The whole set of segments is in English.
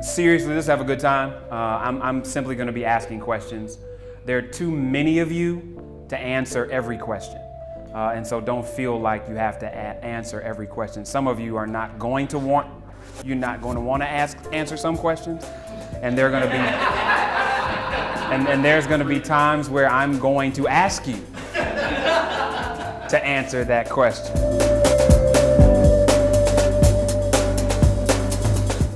Seriously, let's have a good time. I'm simply going to be asking questions. There are too many of you to answer every question. And so don't feel like you have to answer every question. Some of you are not going to want, you're not going to want to answer some questions. And they're going to be, and there's going to be times where I'm going to ask you to answer that question.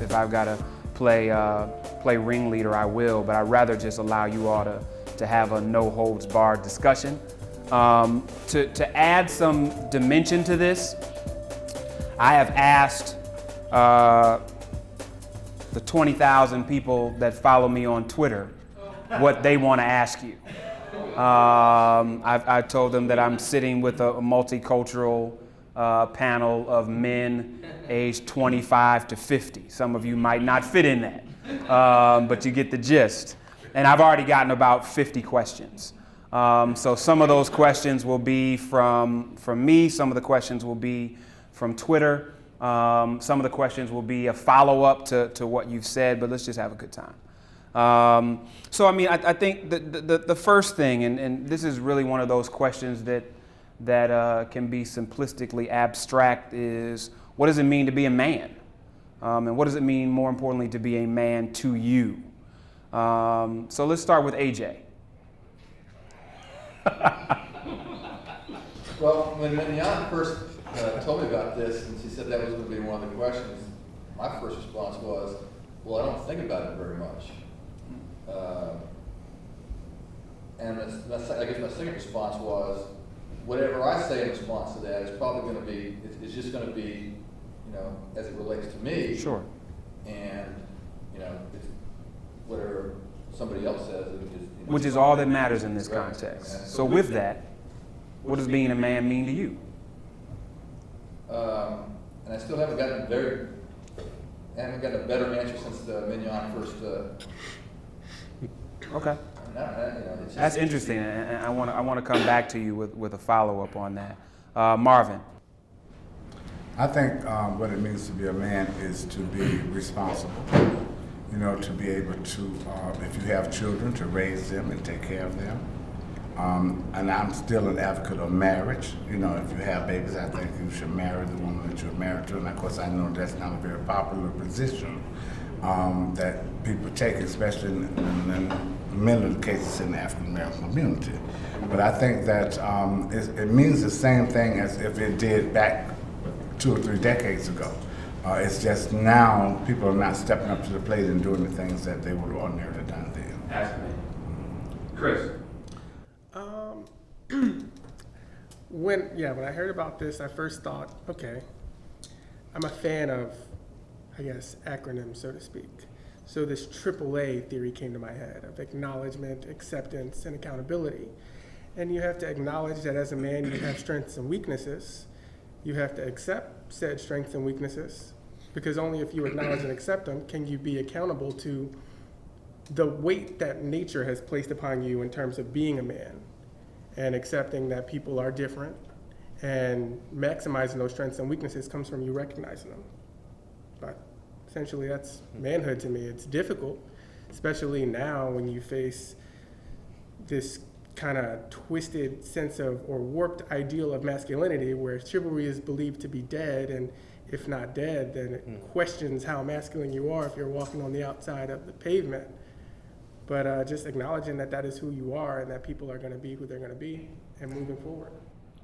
If I've got to play ringleader, I will, but I'd rather just allow you all to have a no holds barred discussion. To add some dimension to this, I have asked the 20,000 people that follow me on Twitter what they want to ask you. I told them that I'm sitting with a multicultural panel of men aged 25 to 50. Some of you might not fit in that, but you get the gist. And I've already gotten about 50 questions. So some of those questions will be from me, some of the questions will be from Twitter, some of the questions will be a follow-up to what you've said, but let's just have a good time. So I mean, I think the first thing, and this is really one of those questions that can be simplistically abstract, is what does it mean to be a man? And what does it mean, more importantly, to be a man to you? So let's start with AJ. Well, when MINYON first told me about this, and she said that was going to be one of the questions, my first response was, well, I don't think about it very much. And I guess my second response was, whatever I say in response to that is probably going to be, it's just going to be, you know, as it relates to me. Sure. And, you know, it's whatever somebody else says. Which is all that matters in this context. So with that, what does being a man mean to you? And I still haven't gotten a better answer since the MINYON first. Okay. That's interesting, and I want to come back to you with a follow-up on that. Marvin. I think what it means to be a man is to be responsible. You know, to be able to, if you have children, to raise them and take care of them. And I'm still an advocate of marriage. You know, if you have babies, I think you should marry the woman that you're married to. And of course, I know that's not a very popular position that people take, especially in many of the cases in the African-American community. But I think that it means the same thing as if it did back 2 or 3 decades ago. It's just now people are not stepping up to the plate and doing the things that they would have ordinarily done then. Absolutely. Chris. When I heard about this, I first thought, okay, I'm a fan of, I guess, acronyms, so to speak. So this AAA theory came to my head of acknowledgement, acceptance, and accountability. And you have to acknowledge that as a man, you have strengths and weaknesses. You have to accept said strengths and weaknesses, because only if you acknowledge and accept them can you be accountable to the weight that nature has placed upon you in terms of being a man, and accepting that people are different, and maximizing those strengths and weaknesses comes from you recognizing them. But essentially that's manhood to me. It's difficult, especially now when you face this kind of twisted sense of, or warped ideal of masculinity, where chivalry is believed to be dead, and if not dead, then it questions how masculine you are if you're walking on the outside of the pavement. But just acknowledging that that is who you are, and that people are going to be who they're going to be, and moving forward.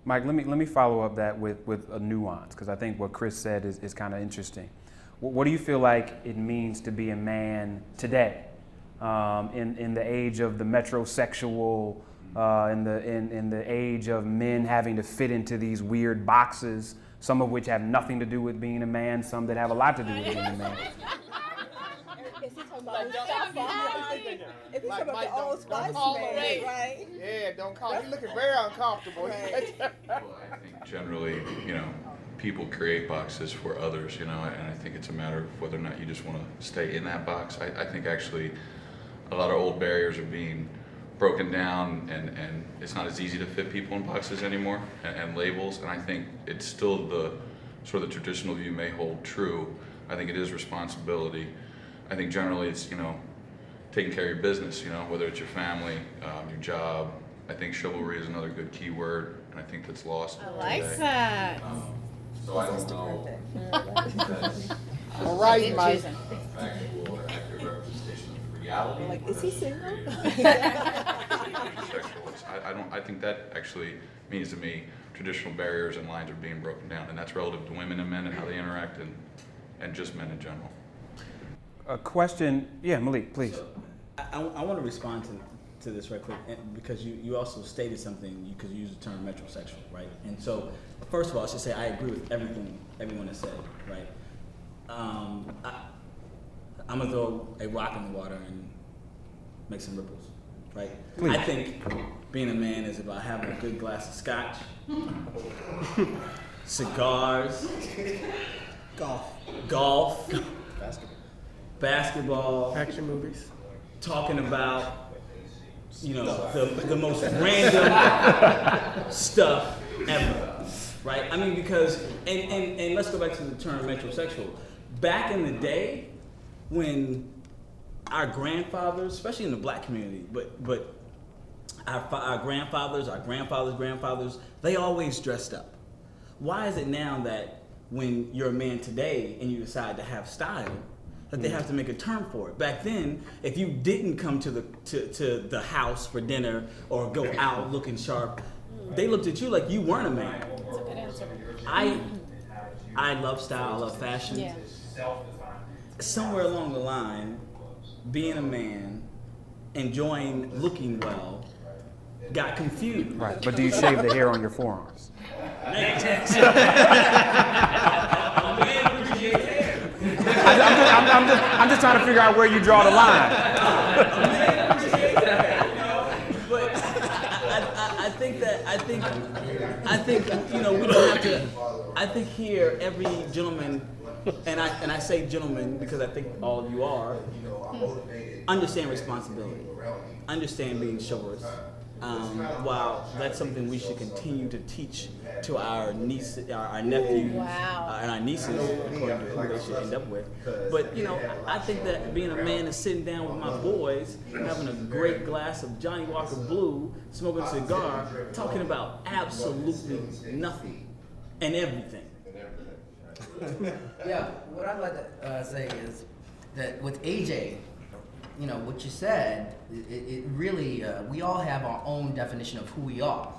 Mike, let me follow up that with a nuance, because I think what Chris said is kind of interesting. What do you feel like it means to be a man today, in the age of the metrosexual, in the age of men having to fit into these weird boxes, some of which have nothing to do with being a man, some that have a lot to do with being a man? Is he talking about Is he talking about the old Spice man, right? Yeah, don't call. You're looking very uncomfortable. Right. Well, I think generally, you know, people create boxes for others, you know, and I think it's a matter of whether or not you just want to stay in that box. I think actually a lot of old barriers are being broken down, and it's not as easy to fit people in boxes anymore and labels, and I think it's still the sort of the traditional view may hold true. I think it is responsibility I think generally it's, taking care of your business, whether it's your family, your job. I think chivalry is another good key word, and I think that's lost Like today. that. So I don't know if that's All right, Mike. factual or accurate representation of the reality. Like, is he single? I think that actually means to me traditional barriers and lines are being broken down, and that's relative to women and men and how they interact, and just men in general. A question, yeah, Malik, please. So, I want to respond to this right quick, because you also stated something, because you used the term metrosexual, right? And so, first of all, I should say I agree with everything everyone has said, right? I'm going to throw a rock in the water and make some ripples, right? Please. I think being a man is about having a good glass of scotch, cigars, golf, basketball, Action movies. talking about, the most random stuff ever, right? I mean, because, and let's go back to the term metrosexual. Back in the day, when our grandfathers, especially in the black community, but our grandfathers, they always dressed up. Why is it now that when you're a man today and you decide to have style, that they have to make a term for it? Back then, if you didn't come to the house for dinner or go out looking sharp, they looked at you like you weren't a man. That's a good answer. I love style, I love fashion. Yeah. Somewhere along the line, being a man, enjoying looking well, got confused. Right, but do you shave the hair on your forearms? I'm just trying to figure out where you draw the line. But I think we don't have to. I think here every gentleman, and I say gentleman because I think all of you are, understand responsibility, understand being chivalrous. While that's something we should continue to teach to our nephews, Wow. and our nieces, according to who they should end up with. But I think that being a man is sitting down with my boys, having a great glass of Johnny Walker Blue, smoking a cigar, talking about absolutely nothing and everything. Yeah, what I'd like to say is that with AJ, what you said, it really, we all have our own definition of who we are.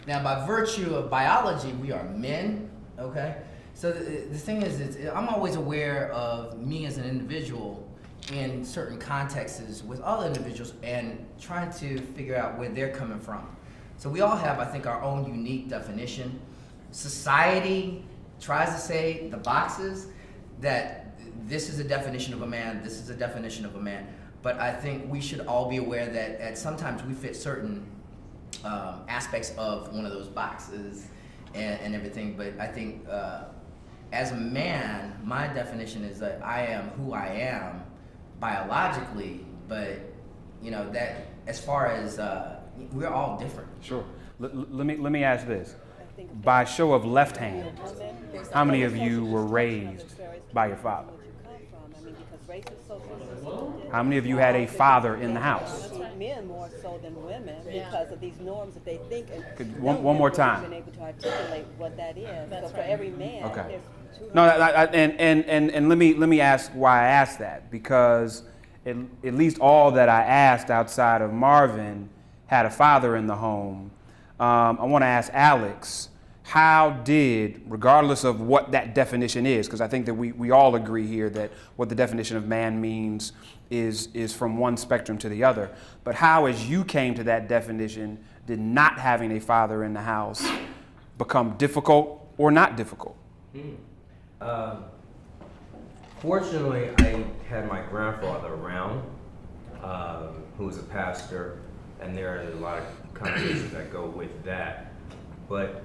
Now, by virtue of biology, we are men, okay? So the thing is, I'm always aware of me as an individual in certain contexts with other individuals and trying to figure out where they're coming from. So we all have, I think, our own unique definition. Society tries to say the boxes that this is a definition of a man, this is a definition of a man. But I think we should all be aware that at sometimes we fit certain aspects of one of those boxes and everything. But I think as a man, my definition is that I am who I am biologically. But that as far as we're all different. Sure. Let me ask this. By show of left hand, how many of you were raised by your father? How many of you had a father in the house? Men more so than women Yeah. because of these norms that they think. And One more time. Been able to articulate what that is. That's so for right. every man, Okay. there's two. No, and let me ask why I asked that, because at least all that I asked outside of Marvin had a father in the home. I want to ask Alex, how did, regardless of what that definition is, because I think that we all agree here that what the definition of man means is from one spectrum to the other, but how, as you came to that definition, did not having a father in the house become difficult or not difficult? Fortunately, I had my grandfather around, who was a pastor, and there are a lot of connotations that go with that. But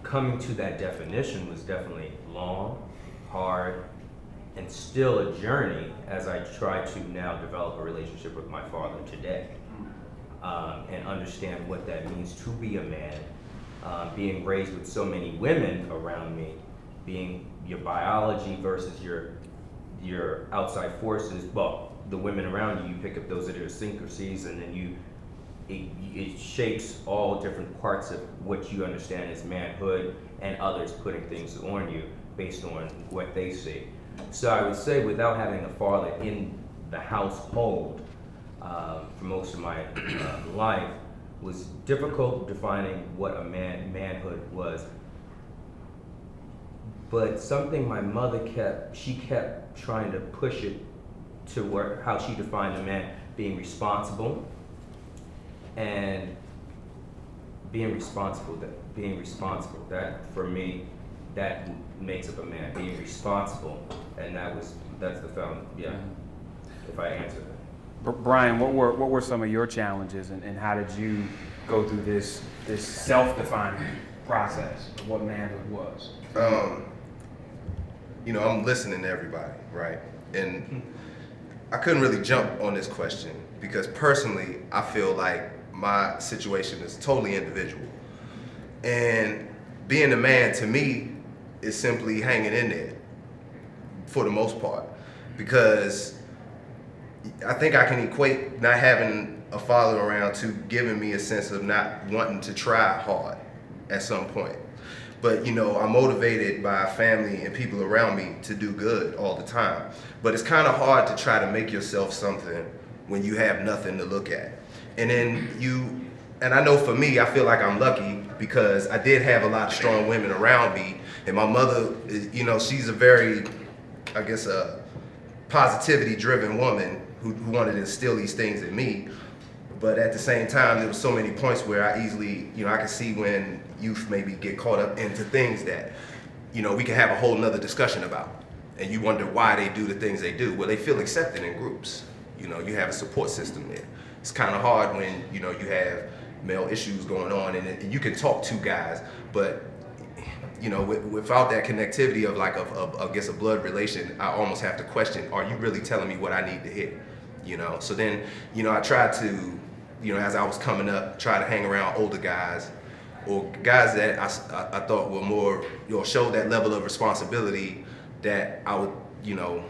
coming to that definition was definitely long, hard, and still a journey as I try to now develop a relationship with my father today, and understand what that means to be a man, being raised with so many women around me, being your biology versus your your outside forces, well, the women around you, you pick up those idiosyncrasies, and then it shapes all different parts of what you understand as manhood, and others putting things on you based on what they see. So I would say, without having a father in the household for most of my life, was difficult defining what a manhood was. But something my mother kept trying to push it to where, how she defined a man: being responsible, and being responsible. That for me, that makes up a man. Being responsible, and that's the found. Yeah. If I answer that. Brian, what were some of your challenges, and how did you go through this self-defining process of what manhood was? You know, I'm listening to everybody, right? And I couldn't really jump on this question because personally, I feel like my situation is totally individual. And being a man, to me, is simply hanging in there for the most part, because I think I can equate not having a father around to giving me a sense of not wanting to try hard at some point. But you know, I'm motivated by family and people around me to do good all the time. But it's kind of hard to try to make yourself something when you have nothing to look at. And then and I know for me, I feel like I'm lucky because I did have a lot of strong women around me. And my mother, you know, she's a very, I guess, a positivity-driven woman who wanted to instill these things in me. But at the same time, there were so many points where I easily, you know, I could see when youth maybe get caught up into things that, you know, we can have a whole nother discussion about. And you wonder why they do the things they do. Well, they feel accepted in groups. You know, you have a support system there. It's kind of hard when, you know, you have male issues going on and you can talk to guys, but, you know, without that connectivity of like, I guess, a blood relation, I almost have to question, are you really telling me what I need to hear? You know, so then, you know, I tried to, you know, as I was coming up, try to hang around older guys or guys that I thought were more, you know, showed that level of responsibility that I would, you know,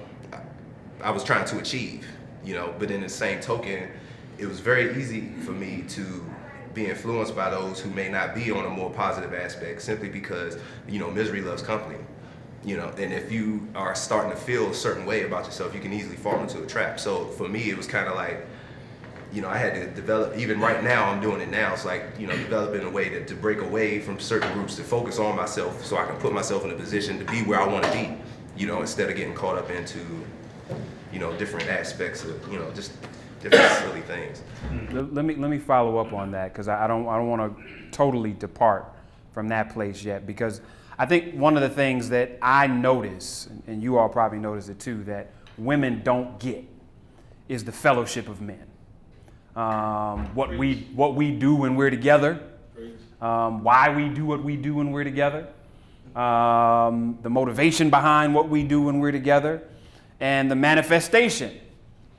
I was trying to achieve, you know, but in the same token, it was very easy for me to be influenced by those who may not be on a more positive aspect simply because, you know, misery loves company. You know, and if you are starting to feel a certain way about yourself, you can easily fall into a trap. So for me, it was kind of like, you know, I had to develop, even right now, I'm doing it now. It's like, you know, developing a way to break away from certain groups, to focus on myself so I can put myself in a position to be where I want to be, you know, instead of getting caught up into, you know, different aspects of, you know, just different silly things. Let me follow up on that, because I don't want to totally depart from that place yet, because I think one of the things that I notice, and you all probably notice it too, that women don't get is the fellowship of men. What we do when we're together, why we do what we do when we're together, the motivation behind what we do when we're together, and the manifestation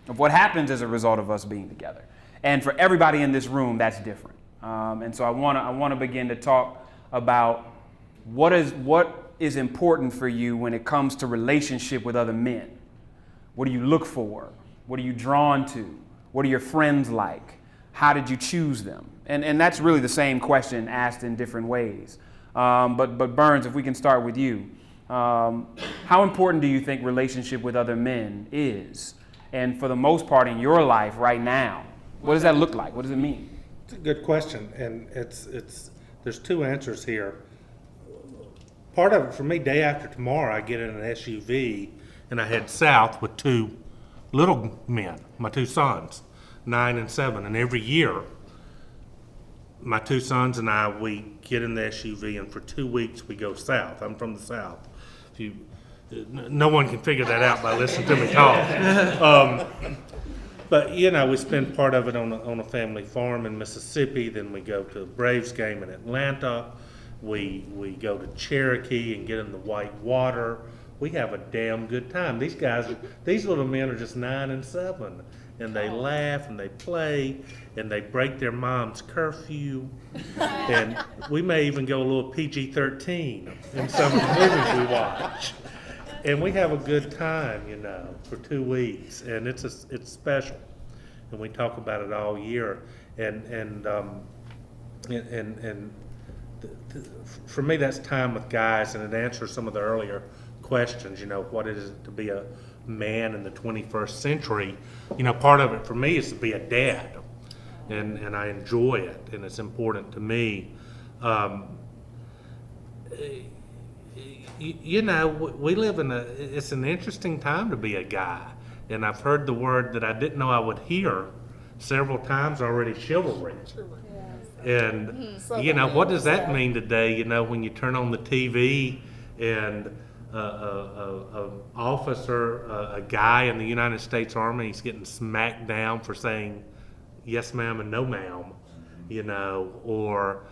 of what happens as a result of us being together. And for everybody in this room, that's different. And so I want to begin to talk about what is important for you when it comes to relationship with other men. What do you look for? What are you drawn to? What are your friends like? How did you choose them? And that's really the same question asked in different ways. But Burns, if we can start with you, how important do you think relationship with other men is? And for the most part in your life right now, what does that look like? What does it mean? It's a good question, and there's two answers here. Part of it for me, day after tomorrow, I get in an SUV and I head south with two little men, my two sons, 9 and 7. And every year, my two sons and I, we get in the SUV, and for 2 weeks we go south. I'm from the South. No one can figure that out by listening to me talk. But you know, we spend part of it on a family farm in Mississippi. Then we go to a Braves game in Atlanta. We go to Cherokee and get in the white water. We have a damn good time. These little men are just 9 and 7, and they laugh and they play and they break their mom's curfew. And we may even go a little PG-13 in some of the movies we watch. and we have a good time, for 2 weeks, and it's special, and we talk about it all year, and for me, that's time with guys, and it answers some of the earlier questions. What is it to be a man in the 21st century? Part of it for me is to be a dad, and I enjoy it, and it's important to me. We live it's an interesting time to be a guy, and I've heard the word that I didn't know I would hear several times already, chivalry. And, what does that mean today, when you turn on the TV and a officer, a guy in the United States Army, he's getting smacked down for saying yes ma'am and no ma'am, or,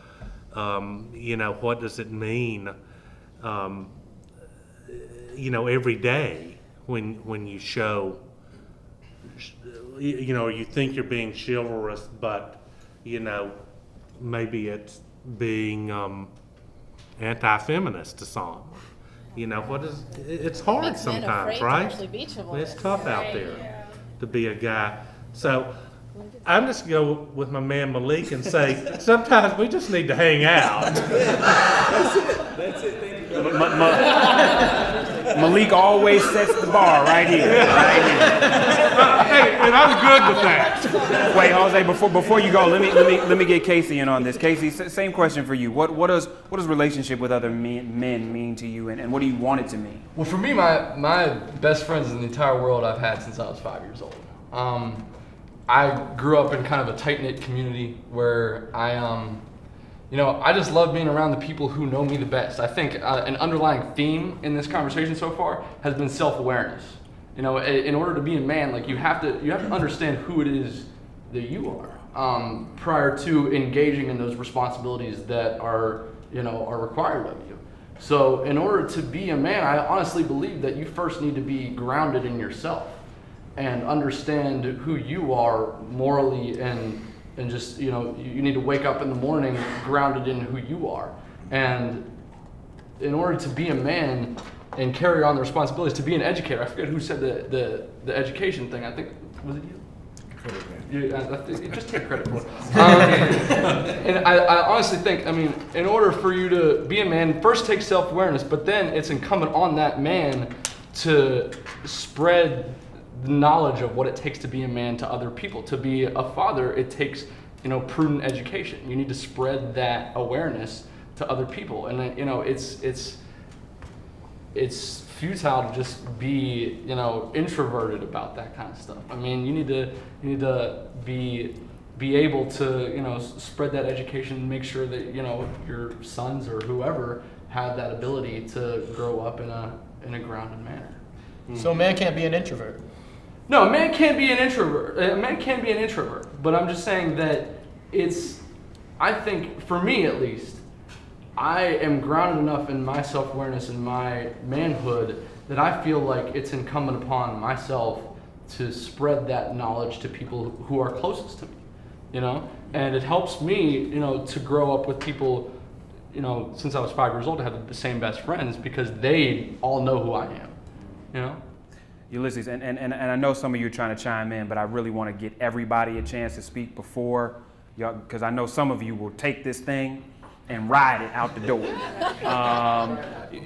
what does it mean, every day when you show, you think you're being chivalrous, but, maybe it's being anti-feminist to some. It's hard Makes men sometimes, afraid to right? actually be chivalrous. It's tough out there to be a guy. So I'm just going to go with my man Malik and say, sometimes we just need to hang out. That's it. Thank you, brother. Malik always sets the bar right here. Hey, and I'm good with that. Wait, Jose, before you go, let me get Casey in on this. Casey, same question for you. What does relationship with other men mean to you, and what do you want it to mean? Well, for me, my best friends in the entire world I've had since I was 5 years old. I grew up in kind of a tight-knit community where I just love being around the people who know me the best. I think an underlying theme in this conversation so far has been self-awareness. In order to be a man, you have to understand who it is that you are prior to engaging in those responsibilities that are required of you. So in order to be a man, I honestly believe that you first need to be grounded in yourself and understand who you are morally and just, you need to wake up in the morning grounded in who you are. And in order to be a man and carry on the responsibilities, to be an educator, I forget who said the education thing, I think, was it you? You just take credit for it. And I honestly think, in order for you to be a man, first take self-awareness, but then it's incumbent on that man to spread the knowledge of what it takes to be a man to other people. To be a father, it takes, prudent education. You need to spread that awareness to other people. And it's futile to just be, introverted about that kind of stuff. You need to be able to, spread that education and make sure that, your sons or whoever have that ability to grow up in a grounded manner. So a man can't be an introvert? No, a man can't be an introvert. A man can be an introvert, but I'm just saying that I think, for me at least, I am grounded enough in my self-awareness and my manhood that I feel like it's incumbent upon myself to spread that knowledge to people who are closest to me, And it helps me, to grow up with people, since I was 5 years old, to have the same best friends because they all know who I am, Ulysses, and I know some of you are trying to chime in, but I really want to get everybody a chance to speak before y'all, because I know some of you will take this thing and ride it out the door.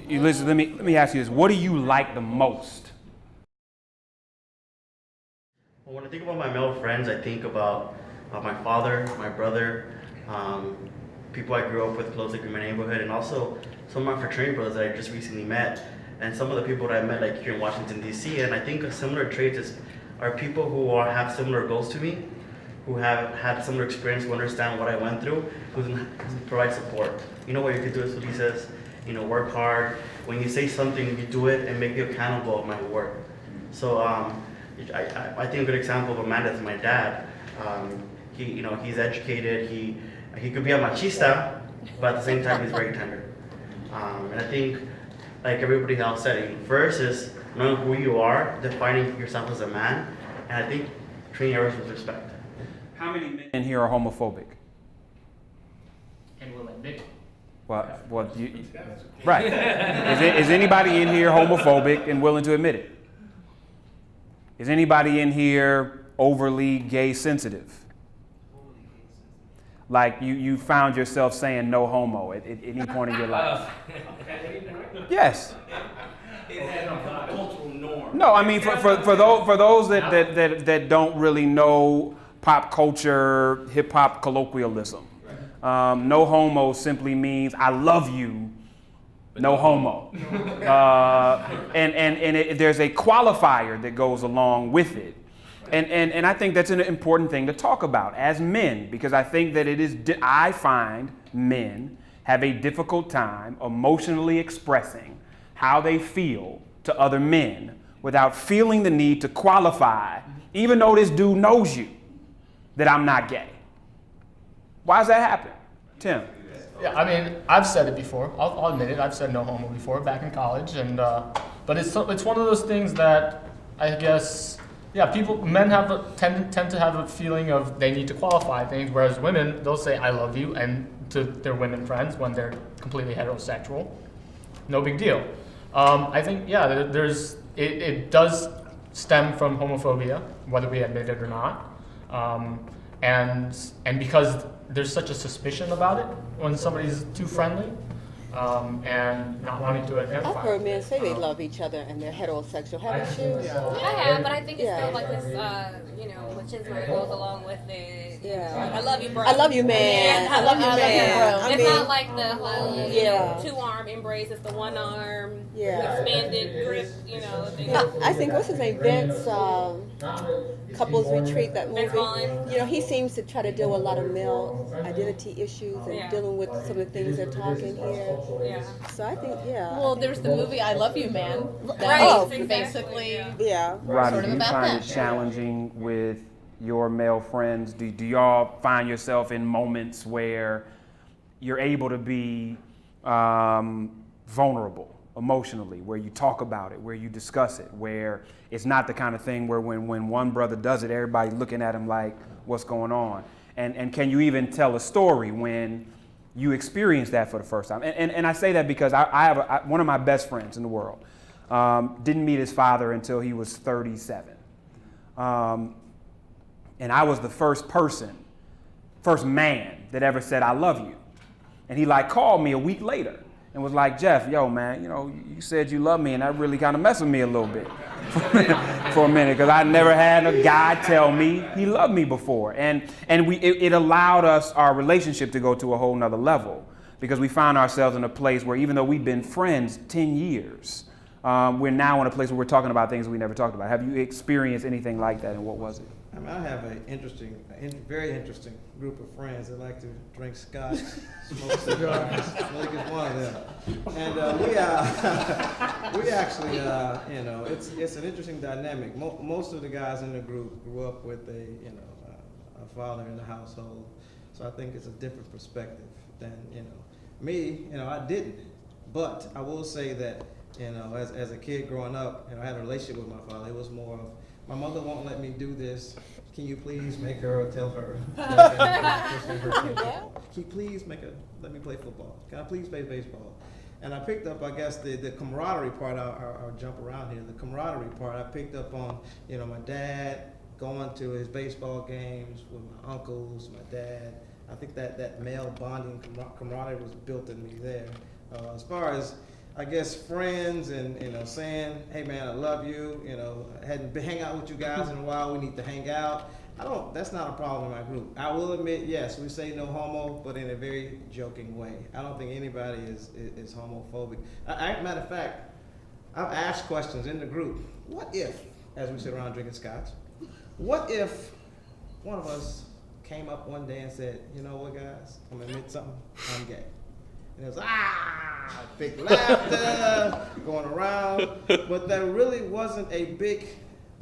Ulysses, let me ask you this: what do you like the most? Well, when I think about my male friends, I think about my father, my brother, people I grew up with closely in my neighborhood, and also some of my fraternity brothers that I just recently met. And some of the people that I met, like here in Washington, D.C., and I think a similar trait are people who have similar goals to me, who have had similar experience, who understand what I went through, who provide support. What you can do is what he says, work hard. When you say something, you do it and make you accountable of my work. So I think a good example of a man is my dad. He's educated, he could be a machista, but at the same time, he's very tender. And I think, like everybody else said, first is knowing who you are, defining yourself as a man, and I think treating others with respect. How many men in here are homophobic? And will admit it. Well, right. Is anybody in here homophobic and willing to admit it? Is anybody in here overly gay sensitive? Like you found yourself saying no homo at any point in your life? Yes. It has become a cultural norm. No, I mean for those that don't really know pop culture, hip hop colloquialism, no homo simply means I love you, no homo, and there's a qualifier that goes along with it. And I think that's an important thing to talk about as men, because I think that I find men have a difficult time emotionally expressing how they feel to other men without feeling the need to qualify, even though this dude knows you, that I'm not gay. Why does that happen? Tim? Yeah, I mean, I've said it before. I'll admit it. I've said no homo before back in college, and but it's one of those things that I guess. Yeah, men tend to have a feeling of they need to qualify things, whereas women, they'll say I love you and to their women friends when they're completely heterosexual. No big deal. I think, yeah, it does stem from homophobia, whether we admit it or not. And because there's such a suspicion about it when somebody's too friendly. And not wanting to identify. I've heard men say they love each other and they're heterosexual. Haven't you? I have, but I think it's still like this, machismo that goes along with it. Yeah. I love you, bro. I love you, man. Yeah, I love you, man. It's not like the whole, Yeah. two-arm embrace. It's the one-arm, Yeah. expanded grip, I think what's his name, Vince, Couples Retreat, that movie. He seems to try to deal with a lot of male identity issues and dealing with some of the things they're talking here. Yeah. So I think, yeah. Well, there's the movie I Love You, Man. Right. That's basically yeah. Rodney, sort of do you about find that. it challenging with your male friends? Do y'all find yourself in moments where you're able to be vulnerable emotionally, where you talk about it, where you discuss it, where it's not the kind of thing where when one brother does it, everybody's looking at him like, what's going on? And can you even tell a story when you experience that for the first time? And I say that because I have one of my best friends in the world. Didn't meet his father until he was 37. And I was the first man that ever said, I love you. And he called me a week later and was like, Jeff, yo, man, you said you love me, and that really kind of messed with me a little bit for a minute, because I never had a guy tell me he loved me before. And it allowed our relationship to go to a whole nother level, because we found ourselves in a place where even though we've been friends 10 years, we're now in a place where we're talking about things we never talked about. Have you experienced anything like that, and what was it? I mean, I have a very interesting group of friends that like to drink scotch, smoke cigars. Blake is one of them. And we actually, it's an interesting dynamic. Most of the guys in the group grew up with a father in the household, so I think it's a different perspective than me. I didn't, but I will say that as a kid growing up, I had a relationship with my father. It was more of, my mother won't let me do this. Can you please make her or tell her? Can you please let me play football? Can I please play baseball? And I picked up, I guess, the camaraderie part. I'll jump around here. The camaraderie part, I picked up on, my dad going to his baseball games with my uncles, my dad. I think that male bonding camaraderie was built in me there. As far as, I guess, friends and saying, hey man, I love you, I hadn't been hang out with you guys in a while, we need to hang out. That's not a problem in my group. I will admit, yes, we say no homo, but in a very joking way. I don't think anybody is homophobic. Matter of fact, I've asked questions in the group. What if, as we sit around drinking scotch, what if one of us came up one day and said, you know what guys, I'm gonna admit something, I'm gay. And it was big laughter going around, but there really wasn't a big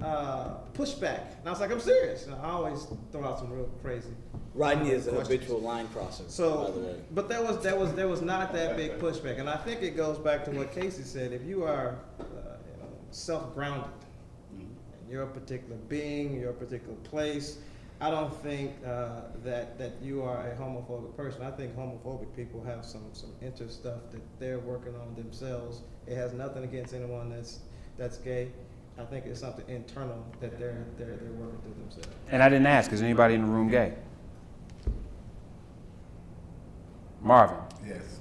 pushback. And I was like, I'm serious. And I always throw out some real crazy. Rodney is a questions. habitual line crosser. So, by the way. but there was not that big pushback, and I think it goes back to what Casey said. If you are self-grounded, and you're a particular being, you're a particular place, I don't think that you are a homophobic person. I think homophobic people have some inner stuff that they're working on themselves. It has nothing against anyone that's gay. I think it's something internal that they're working through themselves. And I didn't ask, is anybody in the room gay? Marvin, Yes,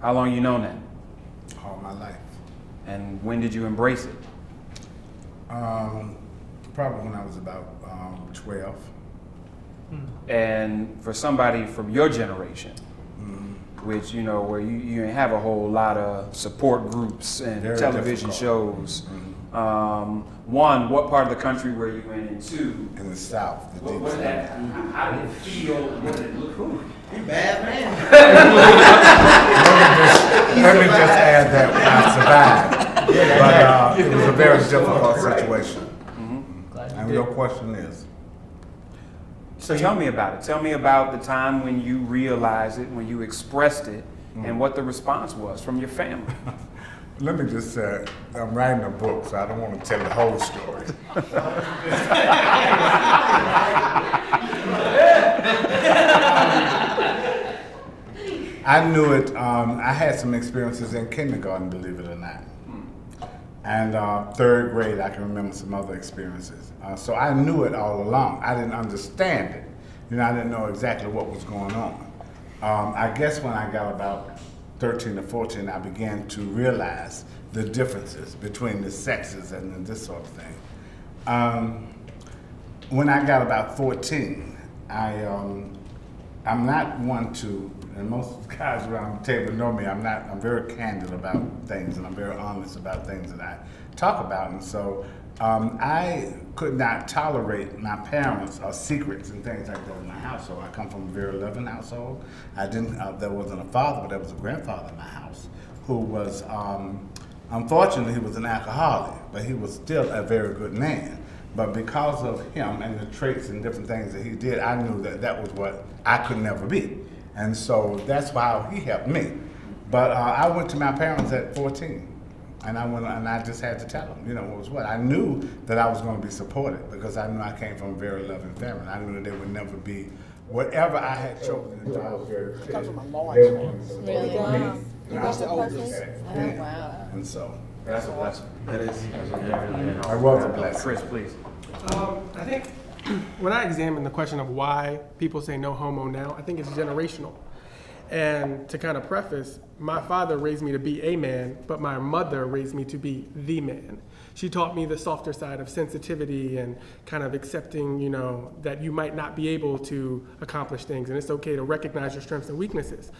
how long you known that? all my life. And when did you embrace it? Probably when I was about 12. And for somebody from your generation, which, you know, where you ain't have a whole lot of support groups and Very television difficult. shows, one, what part of the country were you in? And two, In the South, the deep what South. how did it feel? What did it look like? You bad man. Let me just add that I survived, but it was a very difficult situation. And your question is? So tell me about it. Tell me about the time when you realized it, when you expressed it, and what the response was from your family. Let me just say, I'm writing a book, so I don't want to tell the whole story. I knew it. I had some experiences in kindergarten, believe it or not. And third grade, I can remember some other experiences. So I knew it all along. I didn't understand it. You know, I didn't know exactly what was going on. I guess when I got about 13 or 14, I began to realize the differences between the sexes and this sort of thing. When I got about 14, I'm not one to, and most of the guys around the table know me, I'm very candid about things, and I'm very honest about things that I talk about. And so I could not tolerate my parents' secrets and things like that in my household. I come from a very loving household. There wasn't a father, but there was a grandfather in my house who was, unfortunately, he was an alcoholic, but he was still a very good man. But because of him and the traits and different things that he did, I knew that that was what I could never be. And so that's why he helped me. But I went to my parents at 14. And I went, and I just had to tell them, you know, what was what. I knew that I was going to be supported because I knew I came from a very loving family. I knew that they would never be whatever I had chosen to do. I was very clear. Comes from a large They were family. going to support Really? me. Wow. And I was the oldest. Oh, wow. And so That's a blessing. that is. I was a blessing. Chris, please. I think when I examine the question of why people say no homo now, I think it's generational. And to kind of preface, my father raised me to be a man, but my mother raised me to be the man. She taught me the softer side of sensitivity and kind of accepting, you know, that you might not be able to accomplish things, and it's okay to recognize your strengths and weaknesses.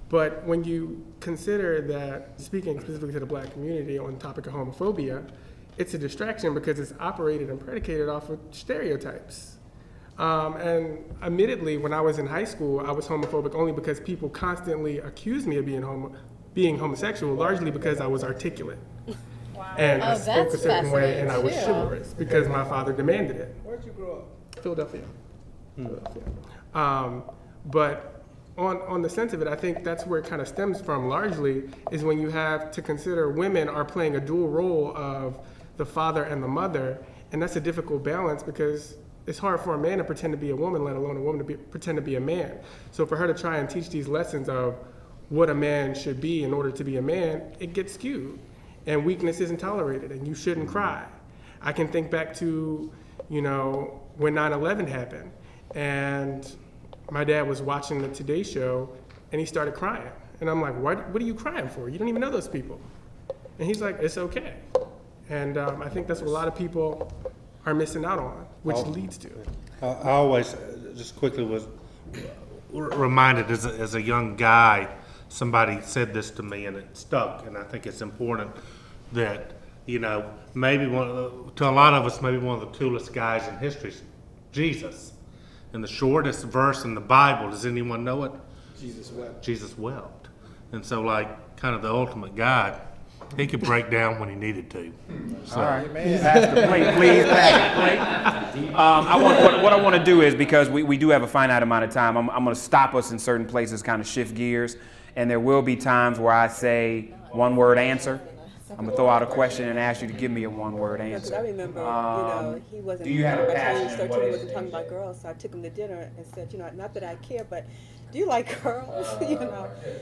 But when you consider that, speaking specifically to the black community on the topic of homophobia, it's a distraction because it's operated and predicated off of stereotypes. And admittedly, when I was in high school, I was homophobic only because people constantly accused me of being homosexual, largely because I was articulate. Wow. And I spoke a certain way, and I was chivalrous because my father demanded it. Where'd you grow up? Philadelphia. But on the sense of it, I think that's where it kind of stems from largely, is when you have to consider women are playing a dual role of the father and the mother, and that's a difficult balance because it's hard for a man to pretend to be a woman, let alone a woman to pretend to be a man. So for her to try and teach these lessons of what a man should be in order to be a man, it gets skewed. And weakness isn't tolerated, and you shouldn't cry. I can think back to, you know, when 9/11 happened, and my dad was watching the Today Show, and he started crying. And I'm like, what are you crying for? You don't even know those people. And he's like, it's okay. And I think that's what a lot of people are missing out on, which leads to. I always, just quickly, was reminded as a young guy, somebody said this to me and it stuck, and I think it's important that, you know, maybe to a lot of us, maybe one of the coolest guys in history is Jesus. And the shortest verse in the Bible, does anyone know it? Jesus wept. Jesus wept. And so, like, kind of the ultimate guy, he could break down when he needed to. So. All right, pass the plate, please. Pass the plate. What I want to do is, because we do have a finite amount of time, I'm going to stop us in certain places, kind of shift gears, and there will be times where I say one-word answer, I'm gonna throw out a question and ask you to give me a one-word Because I answer. remember, he wasn't. Do you have a by the time he passion? was 13, What he is wasn't it? talking about girls, so I took him to dinner and said, not that I care, but do you like girls?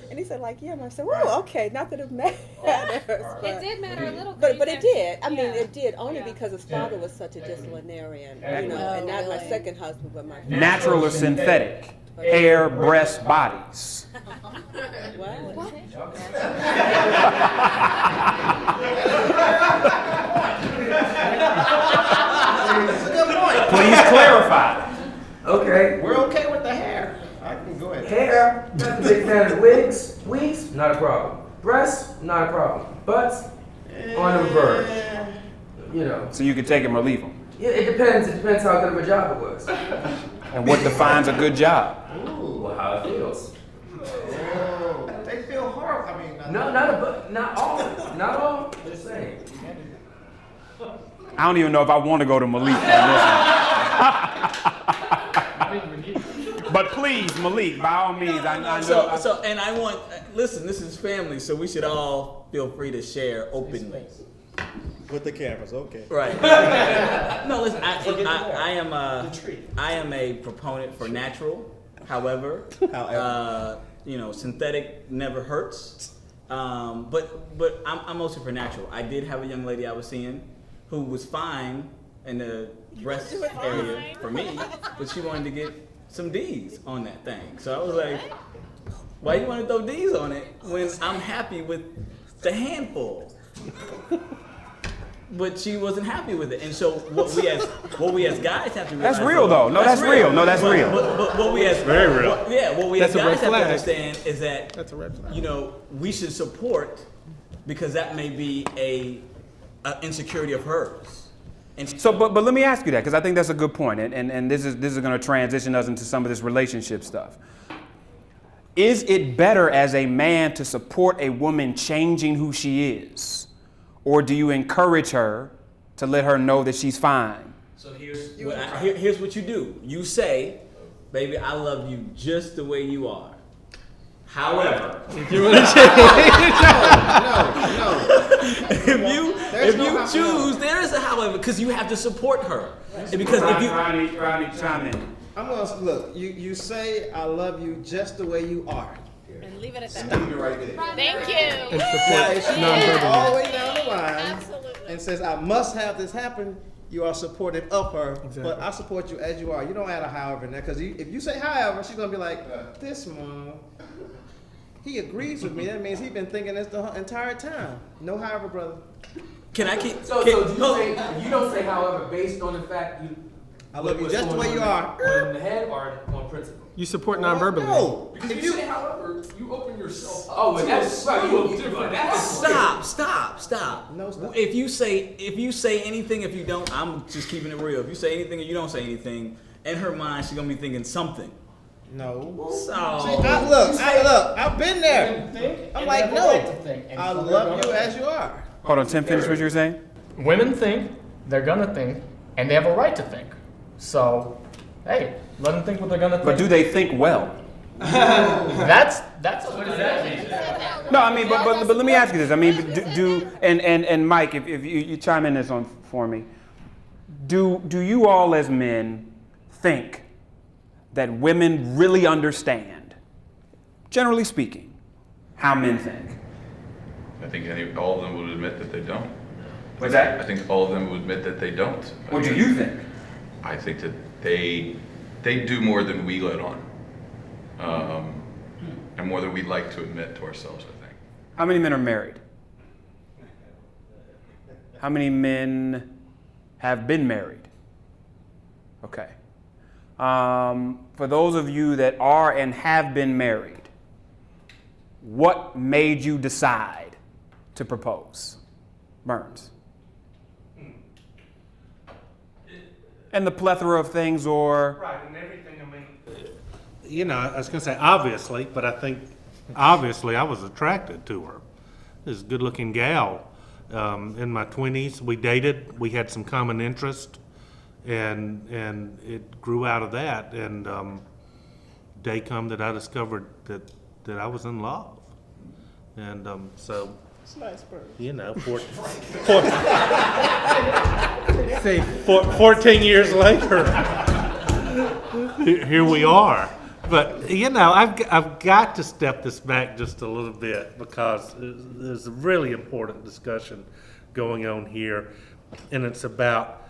And he said, like, yeah. And I said, well, okay, not that it matters. But It did matter a little. But it did. I mean, Yeah. it did only because his father was such a disciplinarian, and not my second husband, but my first. Natural or synthetic? Hair, breasts, bodies. What? Please clarify. Okay. We're okay with the hair. I can go ahead. Hair, not a big fan of wigs. Wigs, not a problem. Breasts, not a problem. Butts, on the verge. You know. So you can take them or leave them. Yeah, it depends. It depends how good of a job it was. And what defines a good job? Well, how it feels. Oh, they feel horrible. I mean, Not all. Not all. Just saying. I don't even know if I want to go to Malik on this one. But please, Malik, by all means, I know. So, and I want, listen, this is family, so we should all feel free to share openly. with the cameras, okay. Right. No, listen, I am a proponent for natural. However, synthetic never hurts. But I'm mostly for natural. I did have a young lady I was seeing who was fine in the breast area for me, but she wanted to get some D's on that thing. So I was like, why you want to throw D's on it when I'm happy with the handful? But she wasn't happy with it, and so what we as guys have to realize. That's real, though. No, that's real. No, that's real. But what we as very real. What we as That's a red guys have to flag. understand is that That's a red flag. we should support because that may be a insecurity of hers. And So, but let me ask you that, because I think that's a good point, and this is going to transition us into some of this relationship stuff. Is it better as a man to support a woman changing who she is, or do you encourage her to let her know that she's fine? So here's what you do. You say, "Baby, I love you just the way you are." However, If you want to change, if you choose, there is a however, because you have to support her. And because if you Rodney, chime in. I'm gonna look. You say I love you just the way you are. And leave it at that. Leave it right there. Thank you. And Now, support if she non-verbally. goes all the way down the line Absolutely. and says I must have this happen, you are supportive of her. Exactly. But I support you as you are. You don't add a however in there because if you say however, she's gonna be like, this mom. He agrees with me. That means he's been thinking this the entire time. No however, brother. can I keep? So can- do you don't say, however, based on the fact I love you what's just the going way you on are. in the head or on principle? You support non-verbally. No. Because if you say however, you open yourself up Oh, to and that's a right. slew of different Stop! No, stop. If you say anything, if you don't, I'm just keeping it real. If you say anything or you don't say anything, in her mind, she's gonna be thinking something. No. So I've been there. I'm like, no. I love you as you are. Hold on, Tim, finish what you were saying. Women think, they're gonna think, and they have a right to think. So, hey, let them think what they're gonna think. But do they think well? That's what does that mean? No, I mean, but let me ask you this. I mean, and Mike, if you chime in this on for me, do you all as men think that women really understand, generally speaking, how men think? I think all of them would admit that they don't. What's that? I think all of them would admit that they don't. What do you think? I think that they do more than we let on, and more than we'd like to admit to ourselves, I think. How many men are married? How many men have been married? Okay. For those of you that are and have been married, what made you decide to propose? Burns. And the plethora of things, or Right, and everything, I mean. I was going to say obviously, but I think obviously I was attracted to her. This is a good looking gal. In my 20s, we dated, we had some common interest, and it grew out of that. And day come that I discovered that I was in love. And so It's a nice bird. You know, 14 years later, here we are. But, you know, I've got to step this back just a little bit because there's a really important discussion going on here, and it's about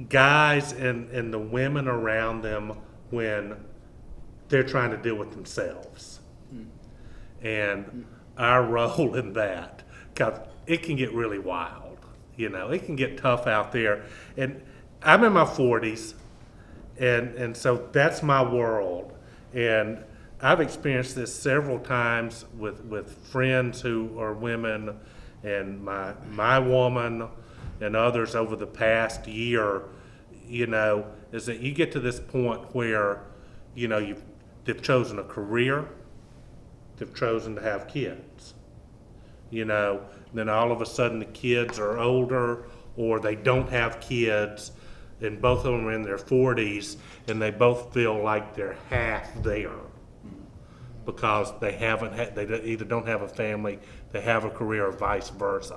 guys and the women around them when they're trying to deal with themselves. And our role in that, because it can get really wild, you know, it can get tough out there. And I'm in my 40s, and so that's my world. And I've experienced this several times with friends who are women, and my woman and others over the past year, you know, is that you get to this point where, you know, they've chosen a career, they've chosen to have kids, you know, then all of a sudden the kids are older or they don't have kids, and both of them are in their 40s, and they both feel like they're half there because they either don't have a family, they have a career, or vice versa.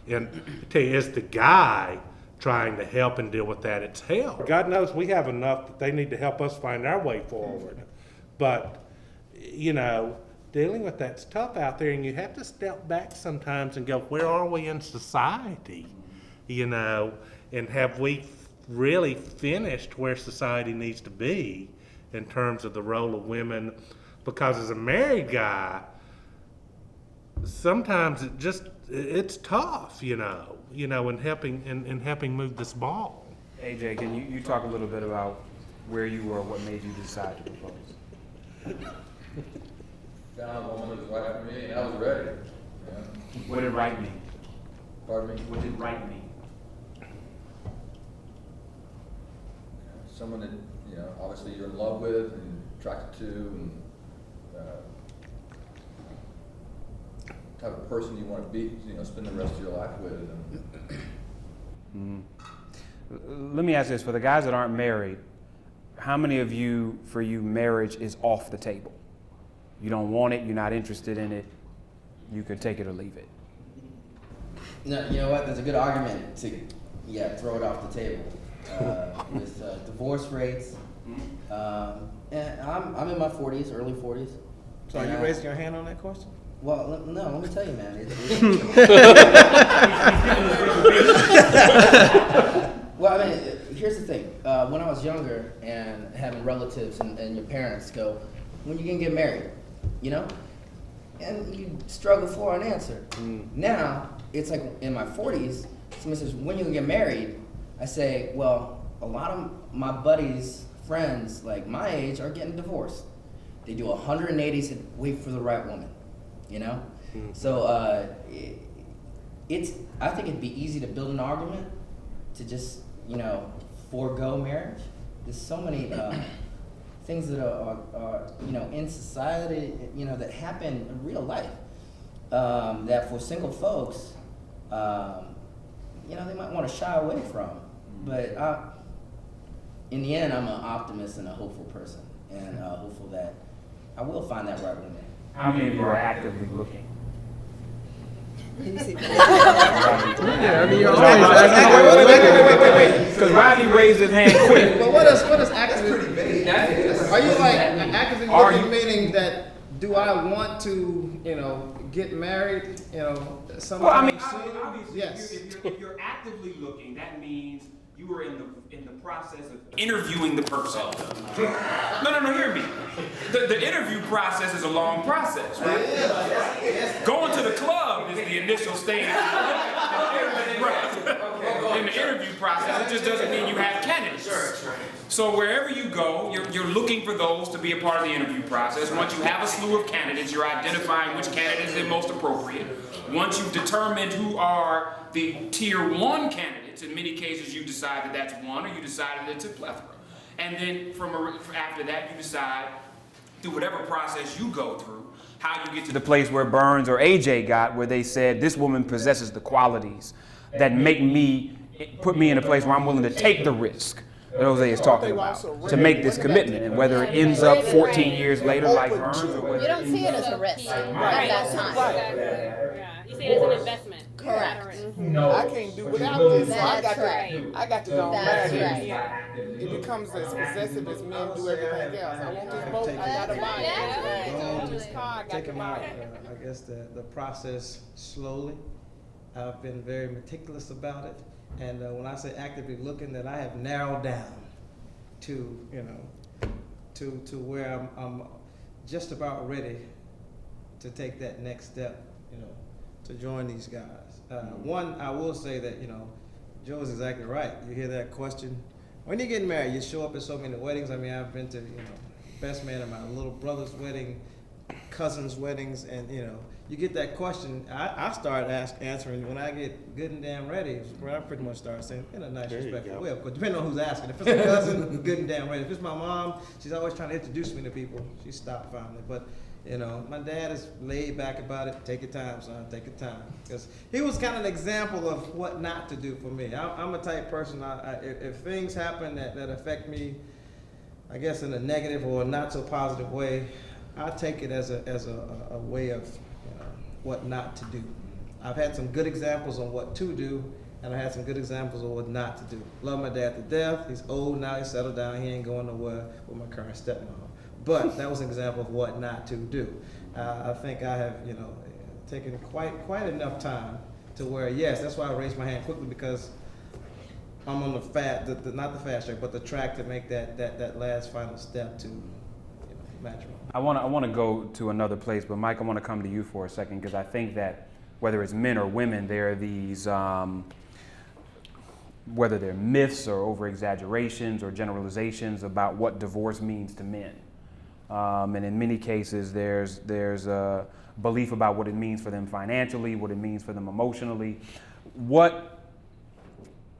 And I tell you, as the guy trying to help and deal with that, it's hell. God knows we have enough that they need to help us find our way forward. But, you know, dealing with that's tough out there, and you have to step back sometimes and go, where are we in society? You know, and have we really finished where society needs to be in terms of the role of women? Because as a married guy, sometimes it's tough, you know, in helping move this ball. AJ, can you talk a little bit about where you were, what made you decide to propose? Found a woman that was right for me, and I was ready. Yeah. What did right mean? Pardon me? What did right mean? Someone that, you know, obviously you're in love with and attracted to, and type of person you want to be, you know, spend the rest of your life with. Let me ask this, for the guys that aren't married, how many of you, for you, marriage is off the table? You don't want it, you're not interested in it, you could take it or leave it. No, you know what? There's a good argument to, throw it off the table. With divorce rates, and I'm in my 40s, early 40s. So are you raising your hand on that question? Well, no, let me tell you, man. Well, I mean, here's the thing. When I was younger and having relatives and your parents go, when you gonna get married, you know? And you struggle for an answer. Now, it's like in my 40s, someone says, when you gonna get married? I say, well, a lot of my buddies, friends, like my age, are getting divorced. They do 180s and wait for the right woman, you know? So I think it'd be easy to build an argument to just, you know, forego marriage. There's so many things that are, you know, in society, you know, that happen in real life, that for single folks, you know, they might want to shy away from. But in the end, I'm an optimist and a hopeful person, and hopeful that I will find that right woman. How many of you are actively looking? Yeah, I mean, you're always wait. Because Rodney raised his hand quick. But what is actively? Are you like actively looking, meaning that do I want to, you know, get married, you know, sometime Well, I mean, soon? obviously, Yes. if you're actively looking, that means you are in the process of interviewing the person. No, hear me. The interview process is a long process, right? Going to the club is the initial stage. In the interview process, it just doesn't mean you have candidates. So wherever you go, you're looking for those to be a part of the interview process. Once you have a slew of candidates, you're identifying which candidate is the most appropriate. Once you've determined who are the tier 1 candidates, in many cases you decide that that's one, or you decide that it's a plethora. And then after that, you decide, through whatever process you go through, how you get to the place where Burns or AJ got, where they said, this woman possesses the qualities that put me in a place where I'm willing to take the risk Jose is talking about, to make this commitment, and whether it ends up 14 years later like Vern's, or whether You don't see it as a risk at that time. Yeah. You see it as an investment. Correct. I can't do without this, so I That's got right. I got to go That's marry right. him. It becomes as possessive as men do everything else. I want this boat, I gotta buy it. I want this car, I got to Taking buy my, it. I guess the process slowly. I've been very meticulous about it, and when I say actively looking, that I have narrowed down to to where I'm just about ready to take that next step, to join these guys. One, I will say that Joe is exactly right. You hear that question when you're getting married. You show up at so many weddings. I mean, I've been to best man at my little brother's wedding, cousins' weddings, and you get that question. I start answering when I get good and damn ready. Where I pretty much start saying in a nice, respectful way. Of course, depending on who's asking. If it's a cousin, good and damn ready. If it's my mom, she's always trying to introduce me to people. She stopped finally, but. My dad is laid back about it. Take your time, son. Take your time. Because he was kind of an example of what not to do for me. I'm a type person, if things happen that affect me, I guess in a negative or not so positive way, I take it as a way of what not to do. I've had some good examples on what to do, and I had some good examples of what not to do. Love my dad to death. He's old now. He's settled down. He ain't going nowhere with my current stepmom. But that was an example of what not to do. I think I have, taken quite enough time to where, yes, that's why I raised my hand quickly, because I'm on not the fast track, but the track to make that last final step to matrimony. I want to go to another place, but Mike, I want to come to you for a second, because I think that whether it's men or women, there are these, whether they're myths or over-exaggerations or generalizations about what divorce means to men. And in many cases, there's a belief about what it means for them financially, what it means for them emotionally. What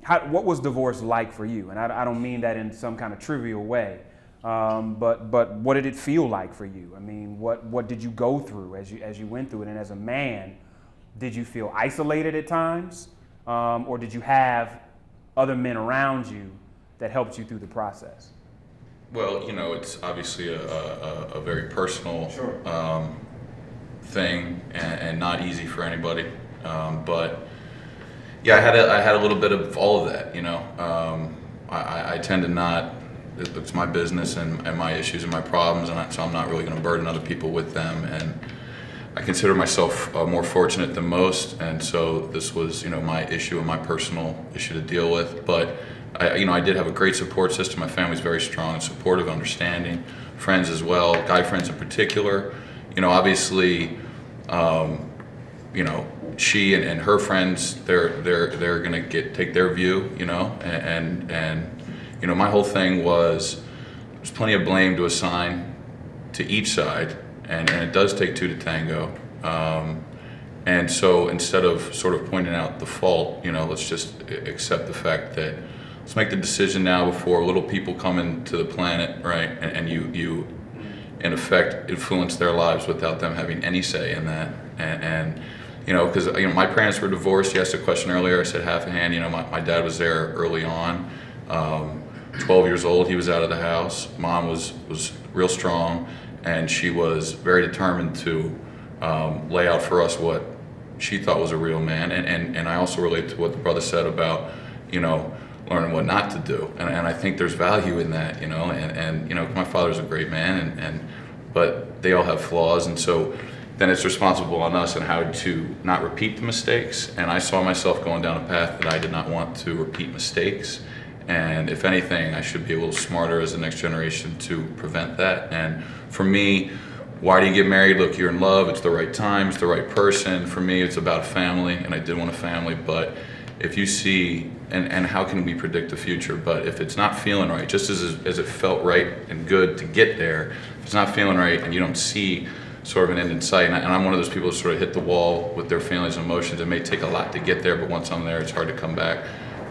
was divorce like for you? And I don't mean that in some kind of trivial way, but what did it feel like for you? I mean, what did you go through as you went through it? And as a man, did you feel isolated at times, or did you have other men around you that helped you through the process? Well, it's obviously a very personal thing and not easy for anybody. But yeah, I had a little bit of all of that. I tend to not. It's my business and my issues and my problems, so I'm not really going to burden other people with them. And I consider myself more fortunate than most, and so this was my issue and my personal issue to deal with. But I did have a great support system. My family's very strong and supportive, understanding. Friends as well, guy friends in particular. Obviously, she and her friends, they're gonna take their view, and my whole thing was there's plenty of blame to assign to each side, and it does take two to tango. And so instead of sort of pointing out the fault, let's just accept the fact that let's make the decision now before little people come into the planet, right? And you in effect influence their lives without them having any say in that. And because my parents were divorced. You asked a question earlier. I said half a hand. My dad was there early on. 12 years old, he was out of the house. Mom was real strong, and she was very determined to lay out for us what she thought was a real man. And I also relate to what the brother said about learning what not to do, and I think there's value in that, and my father's a great man, but they all have flaws, and so then it's responsible on us and how to not repeat the mistakes. And I saw myself going down a path that I did not want to repeat mistakes, and if anything, I should be a little smarter as the next generation to prevent that. And for me, why do you get married? Look, you're in love, it's the right time, it's the right person. For me, it's about family, and I did want a family, but if you see, and how can we predict the future, but if it's not feeling right, just as it felt right and good to get there, if it's not feeling right and you don't see sort of an end in sight, and I'm one of those people who sort of hit the wall with their feelings and emotions. It may take a lot to get there, but once I'm there, it's hard to come back.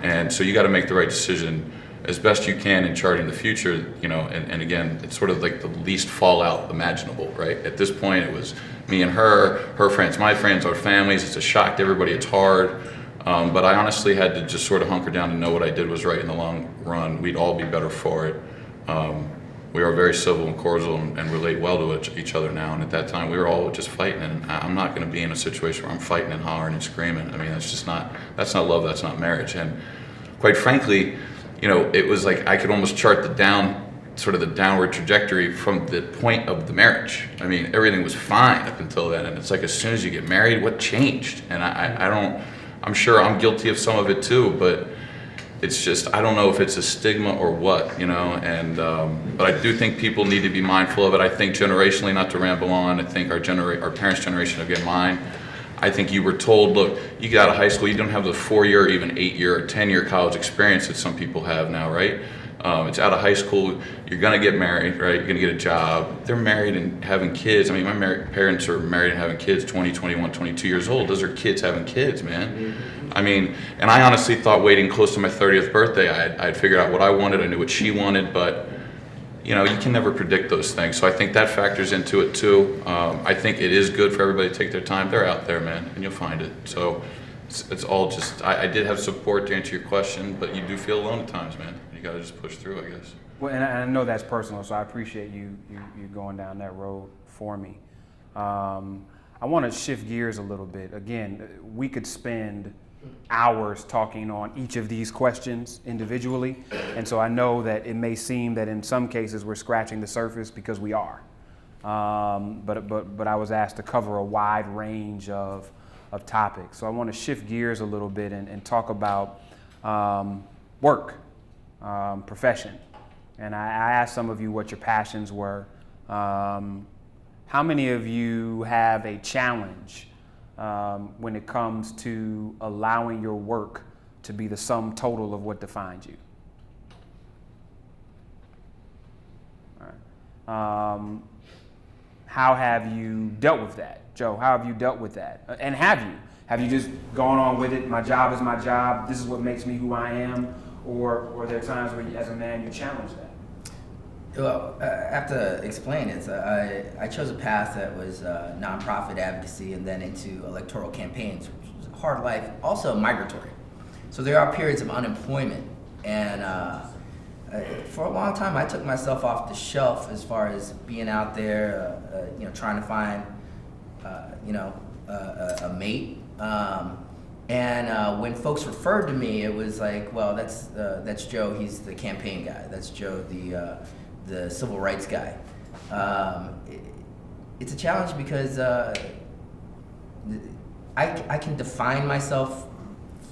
And so you got to make the right decision as best you can in charting the future, and again, it's sort of like the least fallout imaginable, right? At this point, it was me and her friends, my friends, our families. It's a shock to everybody. It's hard. But I honestly had to just sort of hunker down and know what I did was right in the long run. We'd all be better for it. We are very civil and cordial and relate well to each other now. And at that time, we were all just fighting. And I'm not going to be in a situation where I'm fighting and hollering and screaming. I mean, that's not love, that's not marriage. And quite frankly, you know, it was like I could almost chart the downward trajectory from the point of the marriage. I mean, everything was fine up until then. And it's like, as soon as you get married, what changed? And I'm sure I'm guilty of some of it too, but it's just, I don't know if it's a stigma or what, you know, and, but I do think people need to be mindful of it. I think generationally, not to ramble on, I think our parents' generation, again mine, I think you were told, look, you get out of high school, you don't have the 4-year, even 8-year, or 10-year college experience that some people have now, right? It's out of high school, you're gonna get married, right? You're gonna get a job. They're married and having kids. I mean, my parents are married and having kids 20, 21, 22 years old. Those are kids having kids, man. I mean, and I honestly thought waiting close to my 30th birthday, I'd figured out what I wanted, I knew what she wanted, but you know, you can never predict those things. So I think that factors into it too. I think it is good for everybody to take their time. They're out there, man, and you'll find it. So it's all just, I did have support to answer your question, but you do feel alone at times, man. You gotta just push through, I guess. Well, and I know that's personal, so I appreciate you going down that road for me. I want to shift gears a little bit. Again, we could spend hours talking on each of these questions individually, and so I know that it may seem that in some cases we're scratching the surface because we are. But I was asked to cover a wide range of topics, so I want to shift gears a little bit and talk about work. Profession. And I asked some of you what your passions were. How many of you have a challenge when it comes to allowing your work to be the sum total of what defines you? All right. How have you dealt with that? Joe, how have you dealt with that? And have you just gone on with it? My job is my job. This is what makes me who I am. Or are there times where, as a man, you challenge that? Well, I have to explain it. I chose a path that was nonprofit advocacy and then into electoral campaigns, which was a hard life, also migratory. So there are periods of unemployment. And for a long time, I took myself off the shelf as far as being out there, trying to find, a mate. And when folks referred to me, it was like, well, that's Joe. He's the campaign guy. That's Joe, the civil rights guy. It's a challenge because I can define myself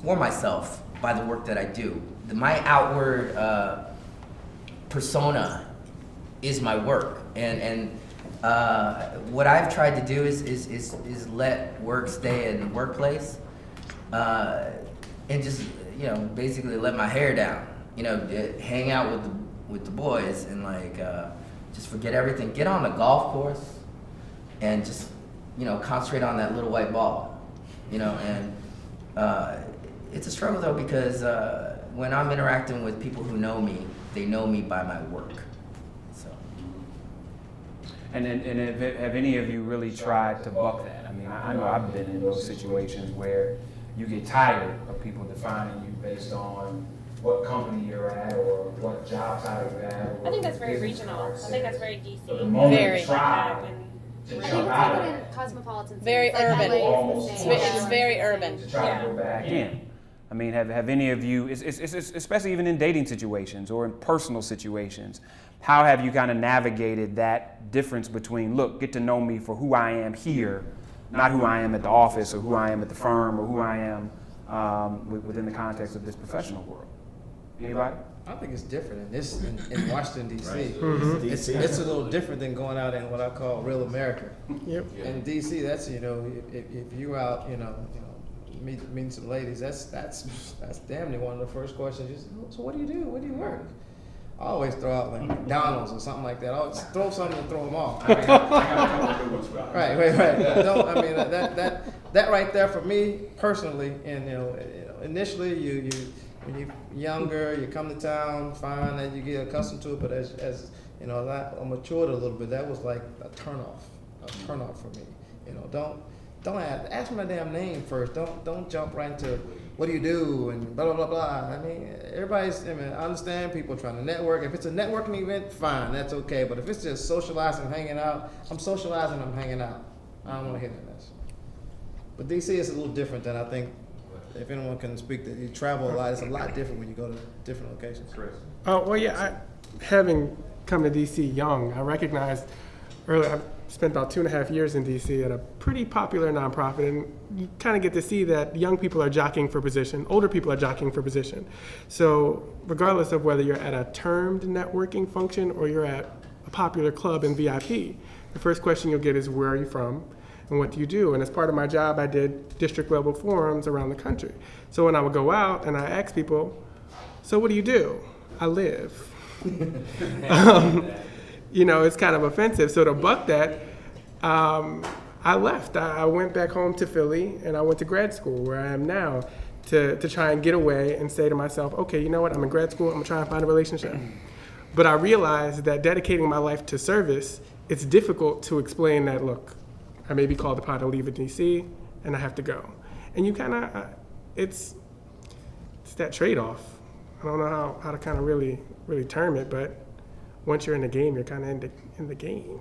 for myself by the work that I do. My outward persona is my work, and what I've tried to do is let work stay in the workplace. And just basically let my hair down, hang out with the boys and just forget everything. Get on the golf course and just concentrate on that little white ball, And it's a struggle though because when I'm interacting with people who know me, they know me by my work. So. And have any of you really tried to buck that? I mean, I know I've been in those situations where you get tired of people defining you based on what company you're at or what job title you're at. I think that's very regional. I think that's very DC. Very. I think it's like in cosmopolitan cities. Very like urban. LA is the same. It's very urban. To try to go back in. I mean, have any of you, especially even in dating situations or in personal situations, how have you kind of navigated that difference between, look, get to know me for who I am here, not who I am at the office or who I am at the firm or who I am within the context of this professional world? Anybody? I think it's different in Washington, D.C. Right. Mm-hmm. It's a little different than going out in what I call real America. Yep. In D.C., that's, if you're out, meeting some ladies, that's damn near one of the first questions. You say, so what do you do? Where do you work? I always throw out like McDonald's or something like that. I'll just throw something to throw them off. I got a couple of good ones. Right. That right there for me personally, and initially when you're younger, you come to town, find that you get accustomed to it, but as I matured a little bit, that was like a turnoff for me. Don't ask my damn name first. Don't jump right into what do you do, and blah, blah, blah, blah. I mean, I understand people trying to network. If it's a networking event, fine, that's okay. But if it's just socializing, hanging out, I'm socializing, I'm hanging out. I don't want to hear that mess. But DC is a little different than I think, if anyone can speak to, you travel a lot, it's a lot different when you go to different locations. Oh, well, yeah, having come to DC young, I recognized earlier, I've spent about 2.5 years in DC at a pretty popular nonprofit, and you kind of get to see that young people are jockeying for position, older people are jockeying for position. So regardless of whether you're at a termed networking function or you're at a popular club in VIP, the first question you'll get is, where are you from and what do you do? And as part of my job, I did district level forums around the country. So when I would go out and I ask people, so what do you do? I live. You know, it's kind of offensive. So to buck that, I left. I went back home to Philly, and I went to grad school where I am now to try and get away and say to myself, okay, you know what, I'm in grad school, I'm gonna try and find a relationship. But I realized that dedicating my life to service, it's difficult to explain that, look, I may be called upon to leave in DC, and I have to go. And you kind of, it's that trade-off. I don't know how to kind of really term it, but once you're in the game, you're kind of in the game.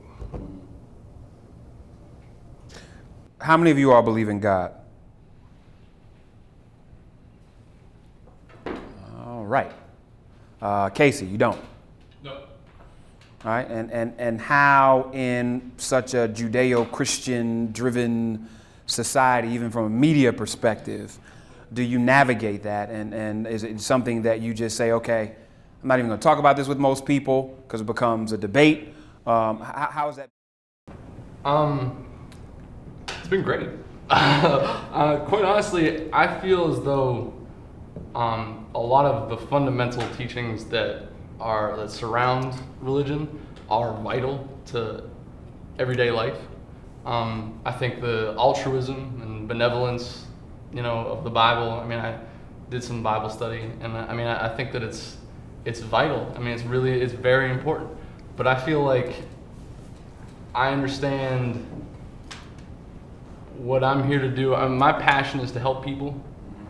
How many of you all believe in God? All right. Casey, you don't? No. All right, and how in such a Judeo-Christian driven society, even from a media perspective, do you navigate that? And is it something that you just say, okay, I'm not even going to talk about this with most people because it becomes a debate? How is that? It's been great. Quite honestly, I feel as though a lot of the fundamental teachings that surround religion are vital to everyday life. I think the altruism and benevolence, of the Bible. I mean, I did some Bible study, and I think that it's vital. I mean, it's very important. But I feel like I understand what I'm here to do. My passion is to help people.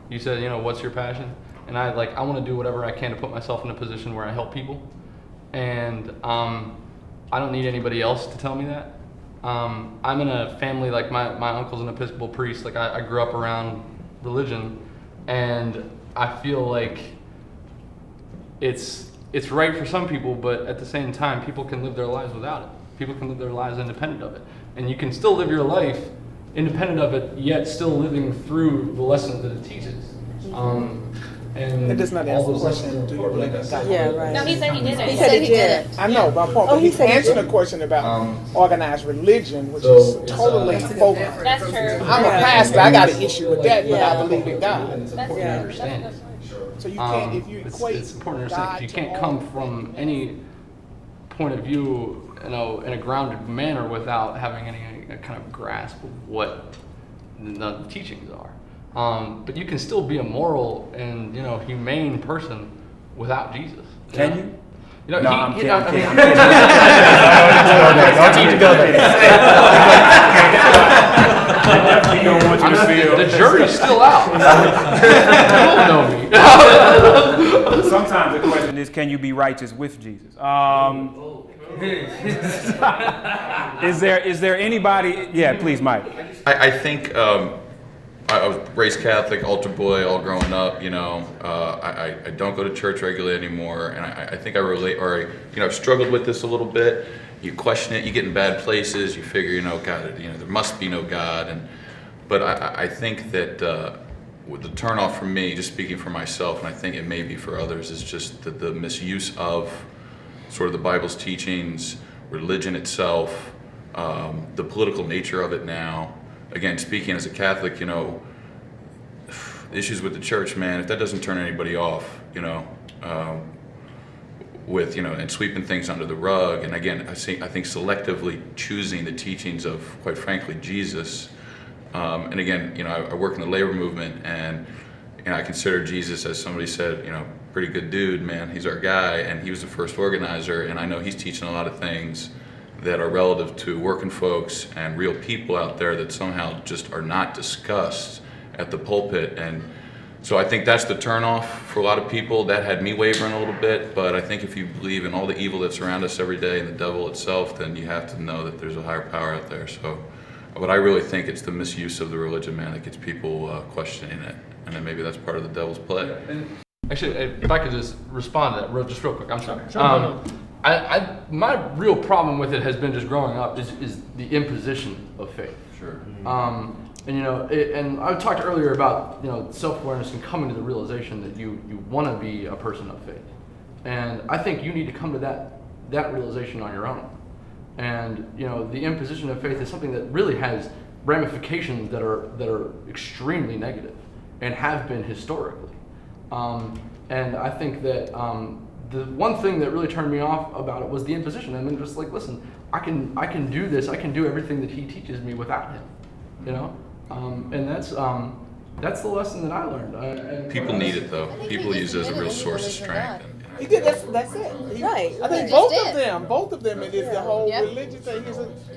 You said, what's your passion? And I want to do whatever I can to put myself in a position where I help people. And I don't need anybody else to tell me that. I'm in a family, like my uncle's an Episcopal priest. Like I grew up around religion, and I feel like it's right for some people, but at the same time, people can live their lives without it. People can live their lives independent of it. And you can still live your life independent of it, yet still living through the lessons that it teaches. And it does not answer the question, do you believe in God? Yeah, right. No, he said he did it. He said he did it. I know, my point, but he he's said he answering did. a question about organized religion, which So is it's, totally focused. That's true. I'm a pastor, I got an issue with that, but I believe in God. It's important to understand. So you can't, if you equate It's important to understand, God 'cause you to can't all- come from any point of view, in a grounded manner without having any kind of grasp of what the teachings are. But you can still be a moral and humane person without Jesus. Can you? No, I'm kidding. I'm kidding. Don't need to go there. I definitely don't want you to feel. The jury's still out. You don't know me. Sometimes the question is, can you be righteous with Jesus? Is there anybody? Yeah, please, Mike. I think I was raised Catholic, altar boy, all growing up. I don't go to church regularly anymore, and I think I relate, or I've struggled with this a little bit. You question it, you get in bad places, you figure, God, there must be no God, but I think that with the turnoff for me, just speaking for myself, and I think it may be for others, is just the misuse of sort of the Bible's teachings, religion itself, the political nature of it now. Again, speaking as a Catholic, issues with the church, man, if that doesn't turn anybody off, with, and sweeping things under the rug. And again, I think selectively choosing the teachings of, quite frankly, Jesus. And again, I work in the labor movement, and I consider Jesus, as somebody said, pretty good dude, man. He's our guy, and he was the first organizer, and I know he's teaching a lot of things that are relative to working folks and real people out there that somehow just are not discussed at the pulpit. And So I think that's the turnoff for a lot of people. That had me wavering a little bit, but I think if you believe in all the evil that's around us every day and the devil itself, then you have to know that there's a higher power out there. So, but I really think it's the misuse of the religion, man, that gets people questioning it. And then maybe that's part of the devil's play. Actually, if I could just respond to that real quick, I'm sorry. Sure. My real problem with it has been just growing up is the imposition of faith. Sure. And you know, and I talked earlier about, you know, self-awareness and coming to the realization that you want to be a person of faith. And I think you need to come to that realization on your own. And you know, the imposition of faith is something that really has ramifications that are extremely negative and have been historically. And I think that the one thing that really turned me off about it was the imposition. I mean, just like, listen, I can do this. I can do everything that he teaches me without him. You know, and that's the lesson that I learned. People need it though. People use it as a real source of strength. He did. That's it. Right. I think both of them. It is the whole religion thing.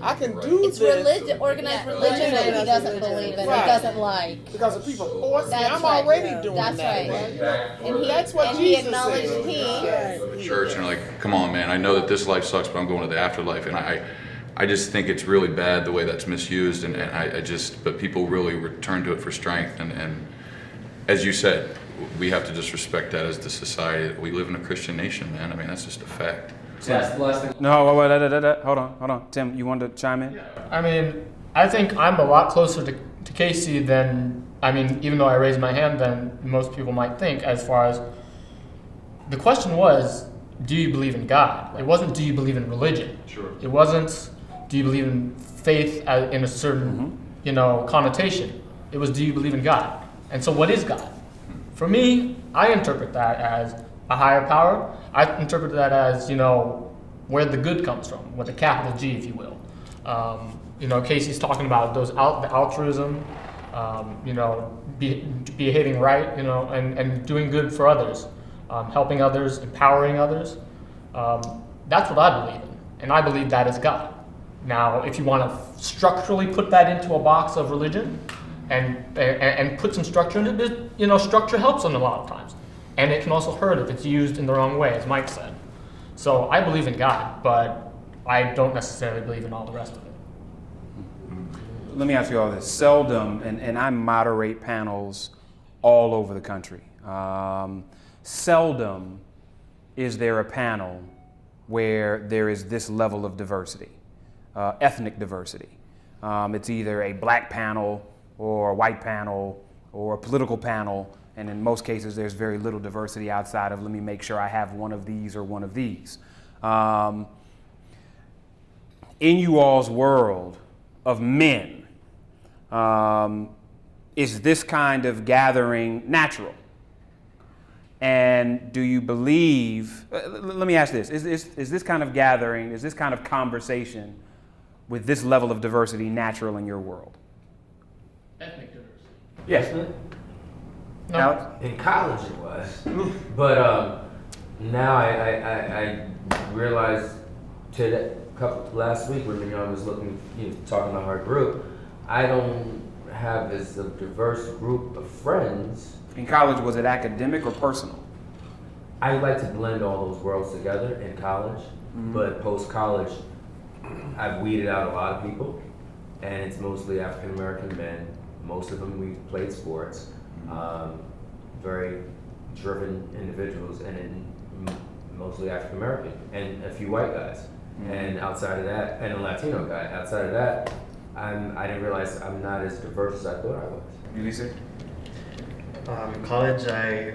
I can do It's this. religion, organized religion that he doesn't believe in. Right. He doesn't like. Because if people force me, That's I'm right. already doing That's that. right. And he, That's what and Jesus he acknowledged said. Church and like, come on, man. I know that this life sucks, but I'm going to the afterlife, and I just think it's really bad the way that's misused, and but people really return to it for strength, and as you said, we have to just respect that as the society. We live in a Christian nation, man. I mean, that's just a fact. Last thing. No, wait, hold on. Tim, you wanted to chime in? I mean, I think I'm a lot closer to Casey than, I mean, even though I raised my hand, than most people might think, as far as the question was, do you believe in God? It wasn't, do you believe in religion? Sure. It wasn't, do you believe in faith in a certain, you know, connotation? It was, do you believe in God? And so what is God? For me, I interpret that as a higher power. I interpret that as, you know, where the good comes from, with a capital G, if you will. You know, Casey's talking about the altruism, you know, behaving right, you know, and doing good for others, helping others, empowering others. That's what I believe in, and I believe that is God. Now, if you want to structurally put that into a box of religion, and put some structure in it, you know, structure helps them a lot of times. And it can also hurt if it's used in the wrong way, as Mike said. So I believe in God, but I don't necessarily believe in all the rest of it. Let me ask you all this. Seldom, and I moderate panels all over the country, seldom is there a panel where there is this level of diversity, ethnic diversity. It's either a black panel or a white panel or a political panel, and in most cases there's very little diversity outside of, let me make sure I have one of these or one of these. In you all's world of men, is this kind of gathering natural? And do you believe, let me ask this, is this kind of gathering, is this kind of conversation with this level of diversity natural in your world? Ethnic diversity. Yes. No. Now, in college it was, but now I realized last week when MINYON was talking about our group, I don't have as a diverse group of friends. In college, was it academic or personal? I like to blend all those worlds together in college, but post-college, I've weeded out a lot of people, and it's mostly African-American men. Most of them we played sports, very driven individuals, and mostly African-American, and a few white guys. And outside of that, and a Latino guy. Outside of that, I didn't realize I'm not as diverse as I thought I was. Ulysses? In college, I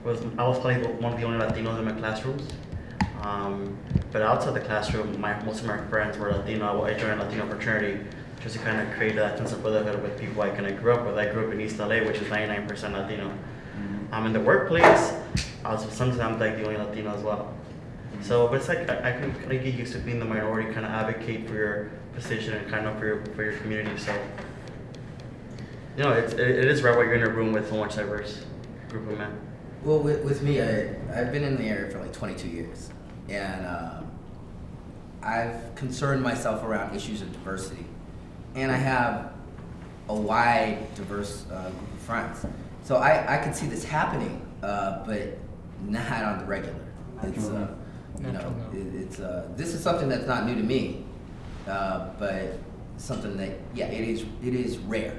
was probably one of the only Latinos in my classrooms. But outside the classroom, most of my friends were Latino. I joined a Latino fraternity just to kind of create that sense of brotherhood with people I kind of grew up with. I grew up in East LA, which is 99% Latino. In the workplace, I was sometimes like the only Latino as well. So, but it's like I can kind of get used to being the minority, kind of advocate for your position and kind of for your community. So, you know, it is rare when you're in a room with so much diverse group of men. Well, with me, I've been in the area for like 22 years, and I've concerned myself around issues of diversity, and I have a wide, diverse group of friends. So I could see this happening, but not on the regular. It's this is something that's not new to me, but something that it is rare.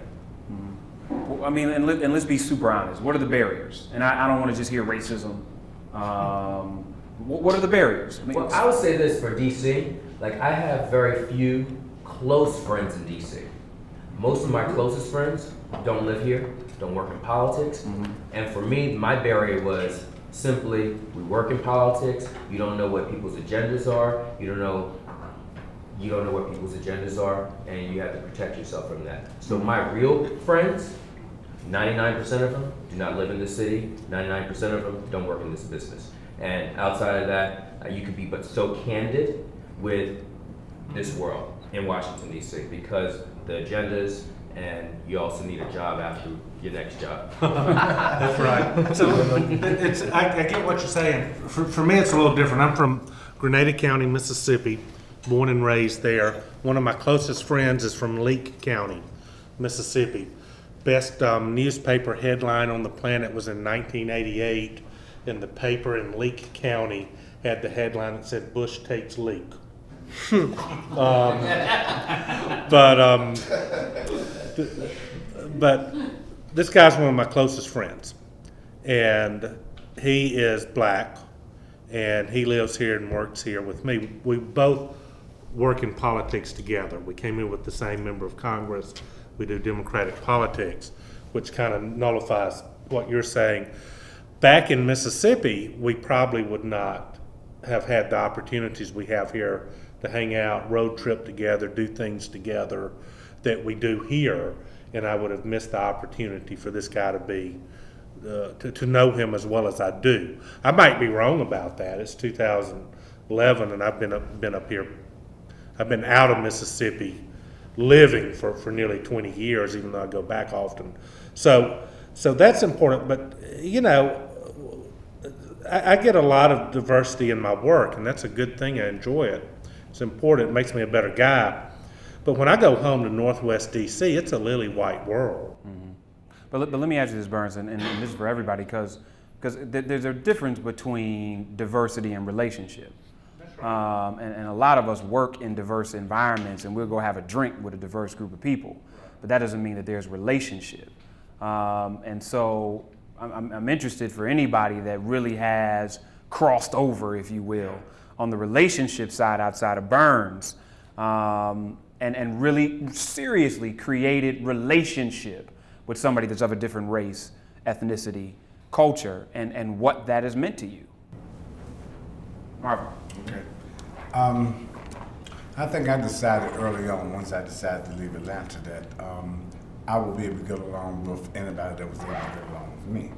Well, I mean, and let's be super honest. What are the barriers? And I don't want to just hear racism. What are the barriers? I mean, Well, I would say this for DC. Like, I have very few close friends in DC. Most of my closest friends don't live here, don't work in politics. And for me, my barrier was simply, we work in politics, you don't know what people's agendas are, you don't know what people's agendas are, and you have to protect yourself from that. So my real friends, 99% of them do not live in this city, 99% of them don't work in this business. And outside of that, you could be but so candid with this world in Washington, D.C. because the agendas, and you also need a job after your next job. That's right. So I get what you're saying. For me, it's a little different. I'm from Grenada County, Mississippi, born and raised there. One of my closest friends is from Leake County, Mississippi. Best newspaper headline on the planet was in 1988, and the paper in Leake County had the headline that said, "Bush takes leak." But this guy's one of my closest friends, and he is black, and he lives here and works here with me. We both work in politics together. We came in with the same member of Congress. We do Democratic politics, which kind of nullifies what you're saying. Back in Mississippi, we probably would not have had the opportunities we have here to hang out, road trip together, do things together that we do here, and I would have missed the opportunity for this guy to be, to know him as well as I do. I might be wrong about that. It's 2011, and I've been up here. I've been out of Mississippi living for nearly 20 years, even though I go back often. So that's important, but you know, I get a lot of diversity in my work, and that's a good thing. I enjoy it. It's important. It makes me a better guy. But when I go home to Northwest D.C., it's a lily white world. But let me ask you this, Burns, and this is for everybody, because there's a difference between diversity and relationship. And a lot of us work in diverse environments, and we'll go have a drink with a diverse group of people. But that doesn't mean that there's relationship. And so I'm interested for anybody that really has crossed over, if you will, on the relationship side outside of Burns, and really seriously created relationship with somebody that's of a different race, ethnicity, culture, and what that has meant to you. Marvin. Okay. I think I decided early on, once I decided to leave Atlanta, that I would be able to get along with anybody that was able to get along with me.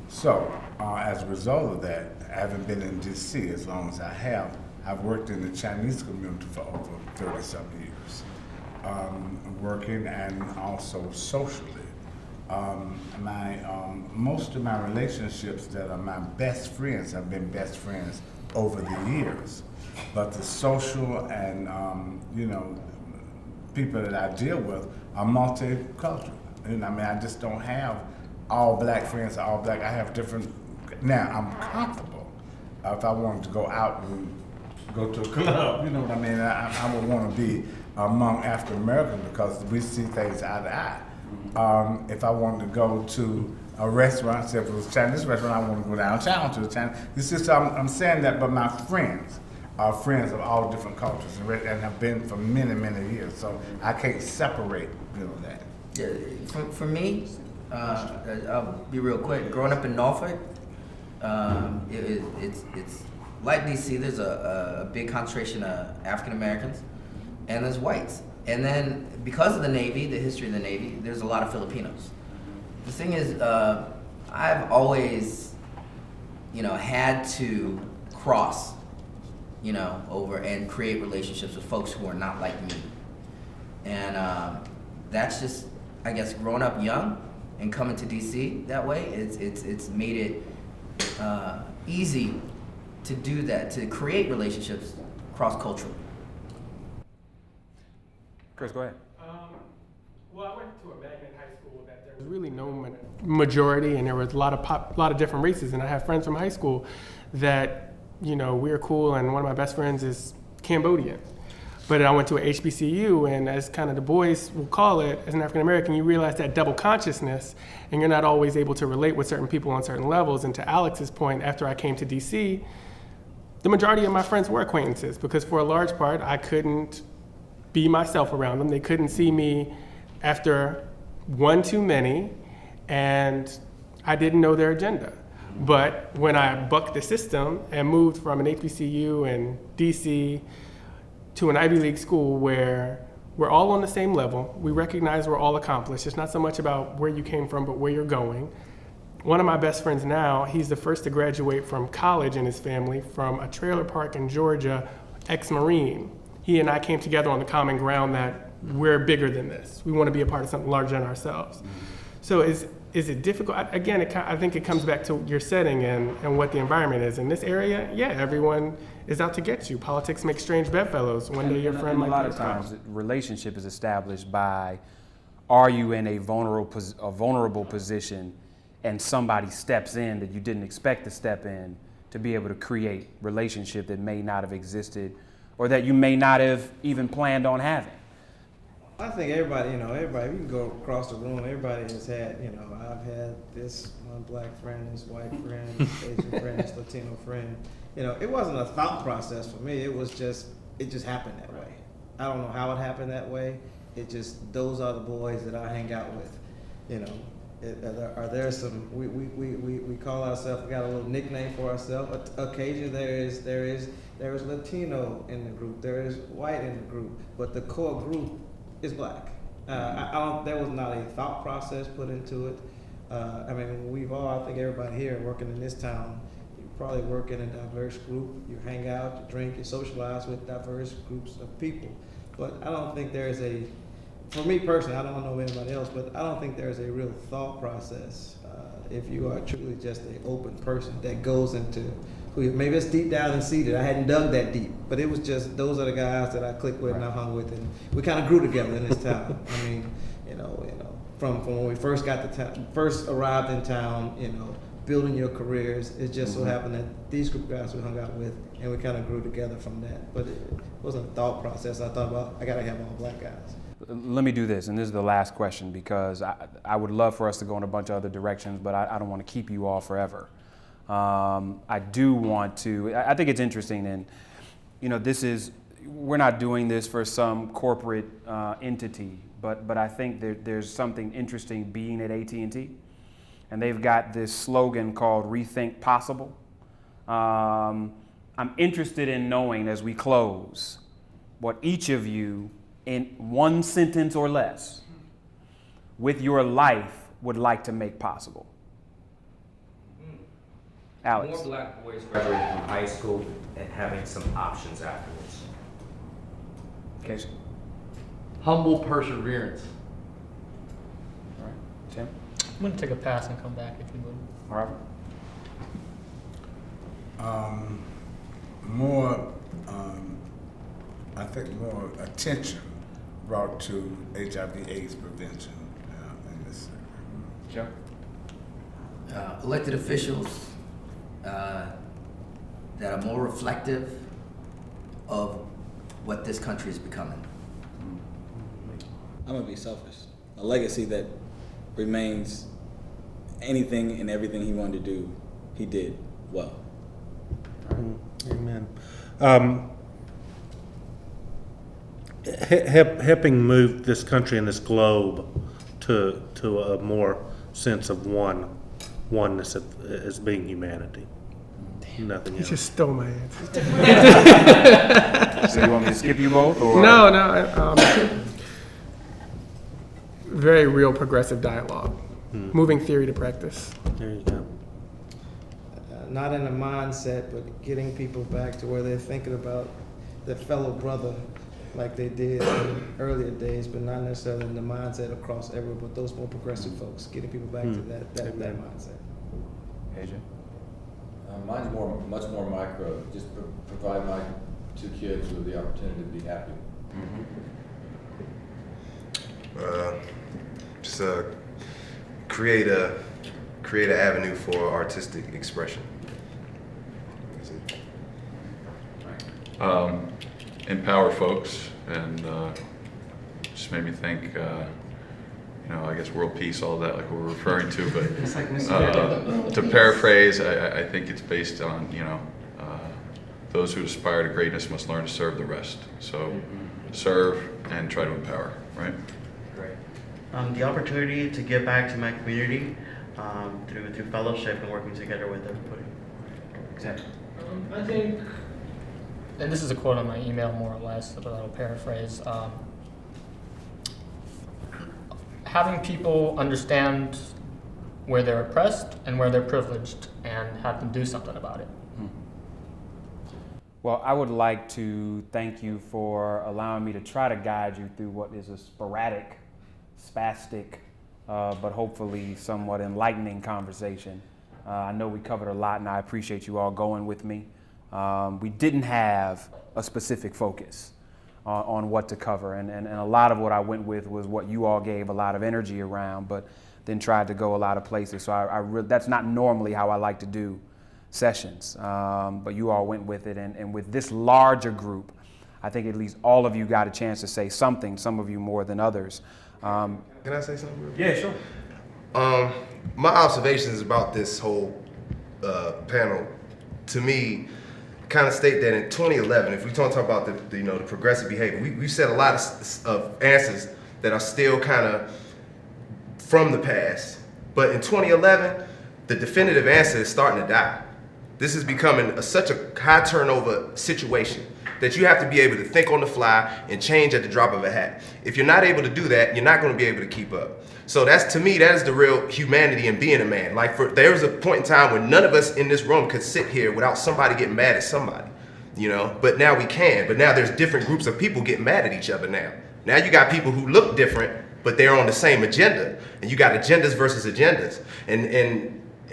So, as a result of that, having been in D.C. as long as I have, I've worked in the Chinese community for over 30-something years, working and also socially. Most of my relationships that are my best friends have been best friends over the years, but the social and people that I deal with are multicultural. And I mean, I just don't have all black friends, all black. I have different. Now I'm comfortable. If I wanted to go out and go to a club, you know what I mean? I would want to be among African Americans because we see things eye to eye. If I wanted to go to a restaurant, say if it was a Chinese restaurant, I want to go downtown to the Chinese. This is I'm saying that, but my friends are friends of all different cultures and have been for many, many years. So I can't separate, that. Yeah, for me, I'll be real quick. Growing up in Norfolk, it's like DC. There's a big concentration of African Americans, and there's whites. And then because of the Navy, the history of the Navy, there's a lot of Filipinos. The thing is, I've always, had to cross, over and create relationships with folks who are not like me. And that's just, I guess, growing up young and coming to DC that way, it's made it easy to do that, to create relationships cross-culturally. Chris, go ahead. Well, I went to was really no majority, and there was a lot of different races. And I have friends from high school that, you know, we're cool, and one of my best friends is Cambodian. But I went to a HBCU, and as kind of the boys will call it, as an African American, you realize that double consciousness, and you're not always able to relate with certain people on certain levels. And to Alex's point, after I came to DC, the majority of my friends were acquaintances, because for a large part, I couldn't be myself around them. They couldn't see me after one too many, and I didn't know their agenda. But when I bucked the system and moved from an HBCU in DC to an Ivy League school where we're all on the same level, we recognize we're all accomplished. It's not so much about where you came from, but where you're going. One of my best friends now, he's the first to graduate from college in his family from a trailer park in Georgia, ex-Marine. He and I came together on the common ground that we're bigger than this. We want to be a part of something larger than ourselves. So is it difficult? Again, I think it comes back to your setting and what the environment is. In this area, yeah, everyone is out to get you. Politics makes strange bedfellows. One day your friend might be a lot of times, the relationship is established by, are you in a vulnerable position and somebody steps in that you didn't expect to step in to be able to create relationship that may not have existed or that you may not have even planned on having. I think everybody, you can go across the room, everybody has had, I've had this one black friend, this white friend, this Asian friend, this Latino friend. It wasn't a thought process for me. It just happened that way. I don't know how it happened that way. Those are the boys that I hang out with. Are there some, we call ourselves, we got a little nickname for ourselves. Occasionally there is Latino in the group, there is white in the group, but the core group is black. There was not a thought process put into it. I think everybody here working in this town, you probably work in a diverse group, you hang out, you drink, you socialize with diverse groups of people. But I don't think there's for me personally, I don't know anybody else, but I don't think there's a real thought process if you are truly just an open person that goes into maybe it's deep down and seated. I hadn't dug that deep, but it was just those are the guys that I clicked with and I hung with, and we kind of grew together in this town. From when we first first arrived in town, building your careers. It just so happened that these group of guys we hung out with, and we kind of grew together from that. But it wasn't a thought process. I thought about I gotta have all black guys. Let me do this, and this is the last question because I would love for us to go in a bunch of other directions, but I don't want to keep you all forever. I do want to, I think it's interesting, and we're not doing this for some corporate entity, but I think there's something interesting being at AT&T, and they've got this slogan called Rethink Possible. I'm interested in knowing as we close what each of you in one sentence or less with your life would like to make possible. Alex. More black boys graduating from high school and having some options afterwards. Casey. Humble perseverance. All right. Tim. I'm going to take a pass and come back if you would. Robert. I think more attention brought to HIV/AIDS prevention in this. Joe. Elected officials that are more reflective of what this country is becoming. I'm gonna be selfish. A legacy that remains anything and everything he wanted to do, he did well. Amen. Helping move this country and this globe to a more sense of oneness as being humanity. Nothing else. You just stole my answer. So you want me to skip you both? Or? No. Very real progressive dialogue. Moving theory to practice. There you go. Not in a mindset, but getting people back to where they're thinking about their fellow brother like they did in earlier days, but not necessarily in the mindset across everyone, but those more progressive folks, getting people back to that mindset. AJ? Mine's much more micro. Just provide my two kids with the opportunity to be happy. Just create an avenue for artistic expression. That's it. Empower folks, and just made me think, I guess world peace, all that, like we're referring to, but to paraphrase, I think it's based on, those who aspire to greatness must learn to serve the rest. So serve and try to empower, right? Great. The opportunity to give back to my community through fellowship and working together with everybody. Exactly. I think, and this is a quote on my email more or less, but I'll paraphrase. Having people understand where they're oppressed and where they're privileged and have them do something about it. Well, I would like to thank you for allowing me to try to guide you through what is a sporadic, spastic, but hopefully somewhat enlightening conversation. I know we covered a lot, and I appreciate you all going with me. We didn't have a specific focus on what to cover, and a lot of what I went with was what you all gave a lot of energy around, but then tried to go a lot of places. So that's not normally how I like to do sessions, but you all went with it, and with this larger group, I think at least all of you got a chance to say something, some of you more than others. Can I say something real quick? Yeah, sure. My observations about this whole panel, to me, kind of state that in 2011, if we talk about the progressive behavior, we said a lot of answers that are still kind of from the past. But in 2011, the definitive answer is starting to die. This is becoming such a high turnover situation that you have to be able to think on the fly and change at the drop of a hat. If you're not able to do that, you're not going to be able to keep up. So to me, that is the real humanity in being a man. Like there was a point in time when none of us in this room could sit here without somebody getting mad at somebody, but now we can. But now there's different groups of people getting mad at each other now. Now you got people who look different, but they're on the same agenda. And you got agendas versus agendas.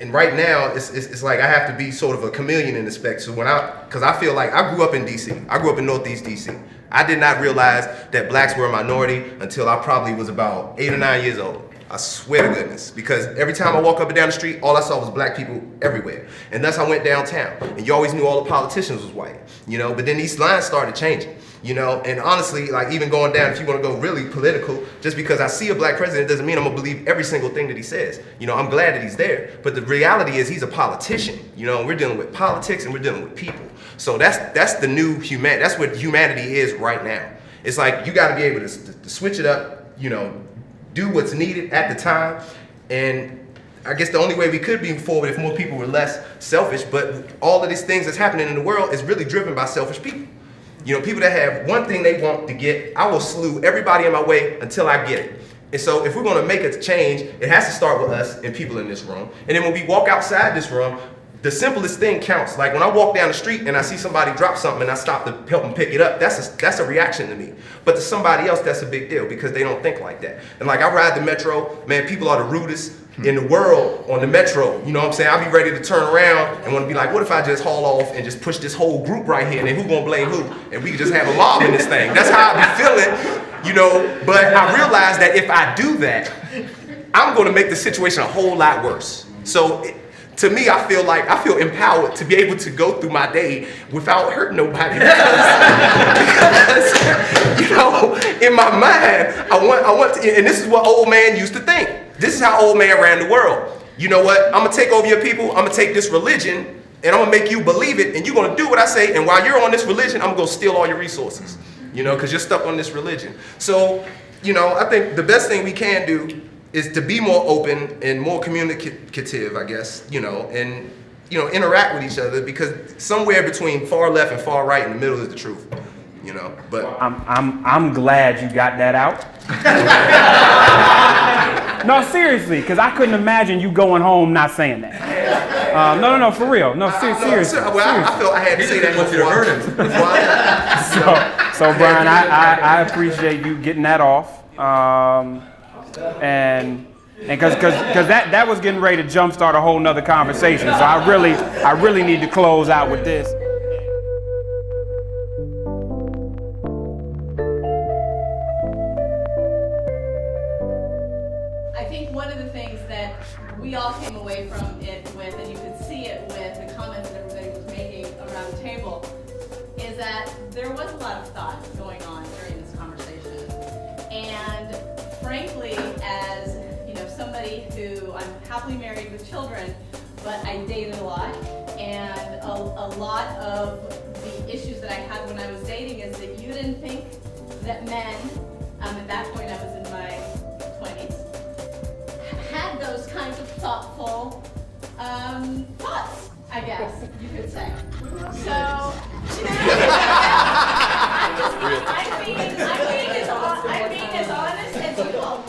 And right now, it's like I have to be sort of a chameleon in this spec. So because I feel like I grew up in DC. I grew up in Northeast DC. I did not realize that blacks were a minority until I probably was about 8 or 9 years old. I swear to goodness, because every time I walk up and down the street, all I saw was black people everywhere. And thus I went downtown, and you always knew all the politicians was white, but then these lines started changing, and honestly, like even going down, if you want to go really political, just because I see a black president doesn't mean I'm gonna believe every single thing that he says. I'm glad that he's there, but the reality is he's a politician, and we're dealing with politics and we're dealing with people. So that's the new humanity. That's what humanity is right now. It's like you got to be able to switch it up, do what's needed at the time. And I guess the only way we could be forward if more people were less selfish, but all of these things that's happening in the world is really driven by selfish people. People that have one thing they want to get, I will slew everybody in my way until I get it. And so if we're gonna make a change, it has to start with us and people in this room. And then when we walk outside this room, the simplest thing counts. Like when I walk down the street and I see somebody drop something and I stop to help them pick it up, that's a reaction to me. But to somebody else, that's a big deal because they don't think like that. And like I ride the metro, man, people are the rudest in the world on the metro. You know what I'm saying? I'll be ready to turn around and want to be like, what if I just haul off and just push this whole group right here and then who gonna blame who? And we can just have a mob in this thing. That's how I be feeling, but I realize that if I do that, I'm gonna make the situation a whole lot worse. So to me, I feel empowered to be able to go through my day without hurting nobody. Because in my mind, I want to, and this is what old man used to think. This is how old man ran the world. You know what? I'm gonna take over your people. I'm gonna take this religion, and I'm gonna make you believe it, and you're gonna do what I say. And while you're on this religion, I'm gonna steal all your resources. Because you're stuck on this religion. So, I think the best thing we can do is to be more open and more communicative, I guess, and interact with each other, because somewhere between far left and far right in the middle is the truth, But I'm glad you got that out. No, seriously, because I couldn't imagine you going home not saying that. No, for real. No, seriously. I felt I had to say that before So Brian, I appreciate you getting that off. And because that was getting ready to jumpstart a whole nother conversation. So I really need to close out with this. I think one of the things that happily married with children, but I dated a lot, and a lot of the issues that I had when I was dating is that you didn't think that men, at that point I was in my 20s, had those kinds of thoughtful thoughts, I guess you could say. So, I'm being as honest as you will.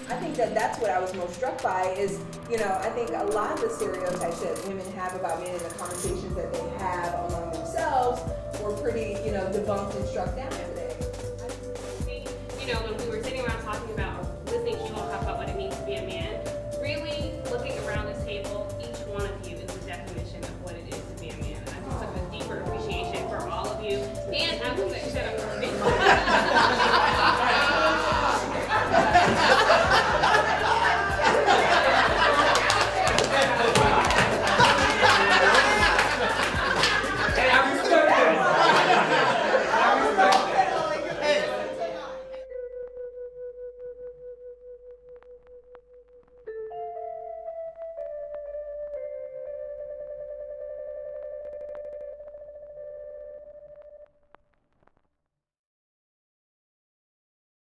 I think that's what I was most struck by is, I think a lot of the stereotypes that women have about men and the conversations that they have among themselves were pretty, debunked and struck down every day. When we were sitting around talking about our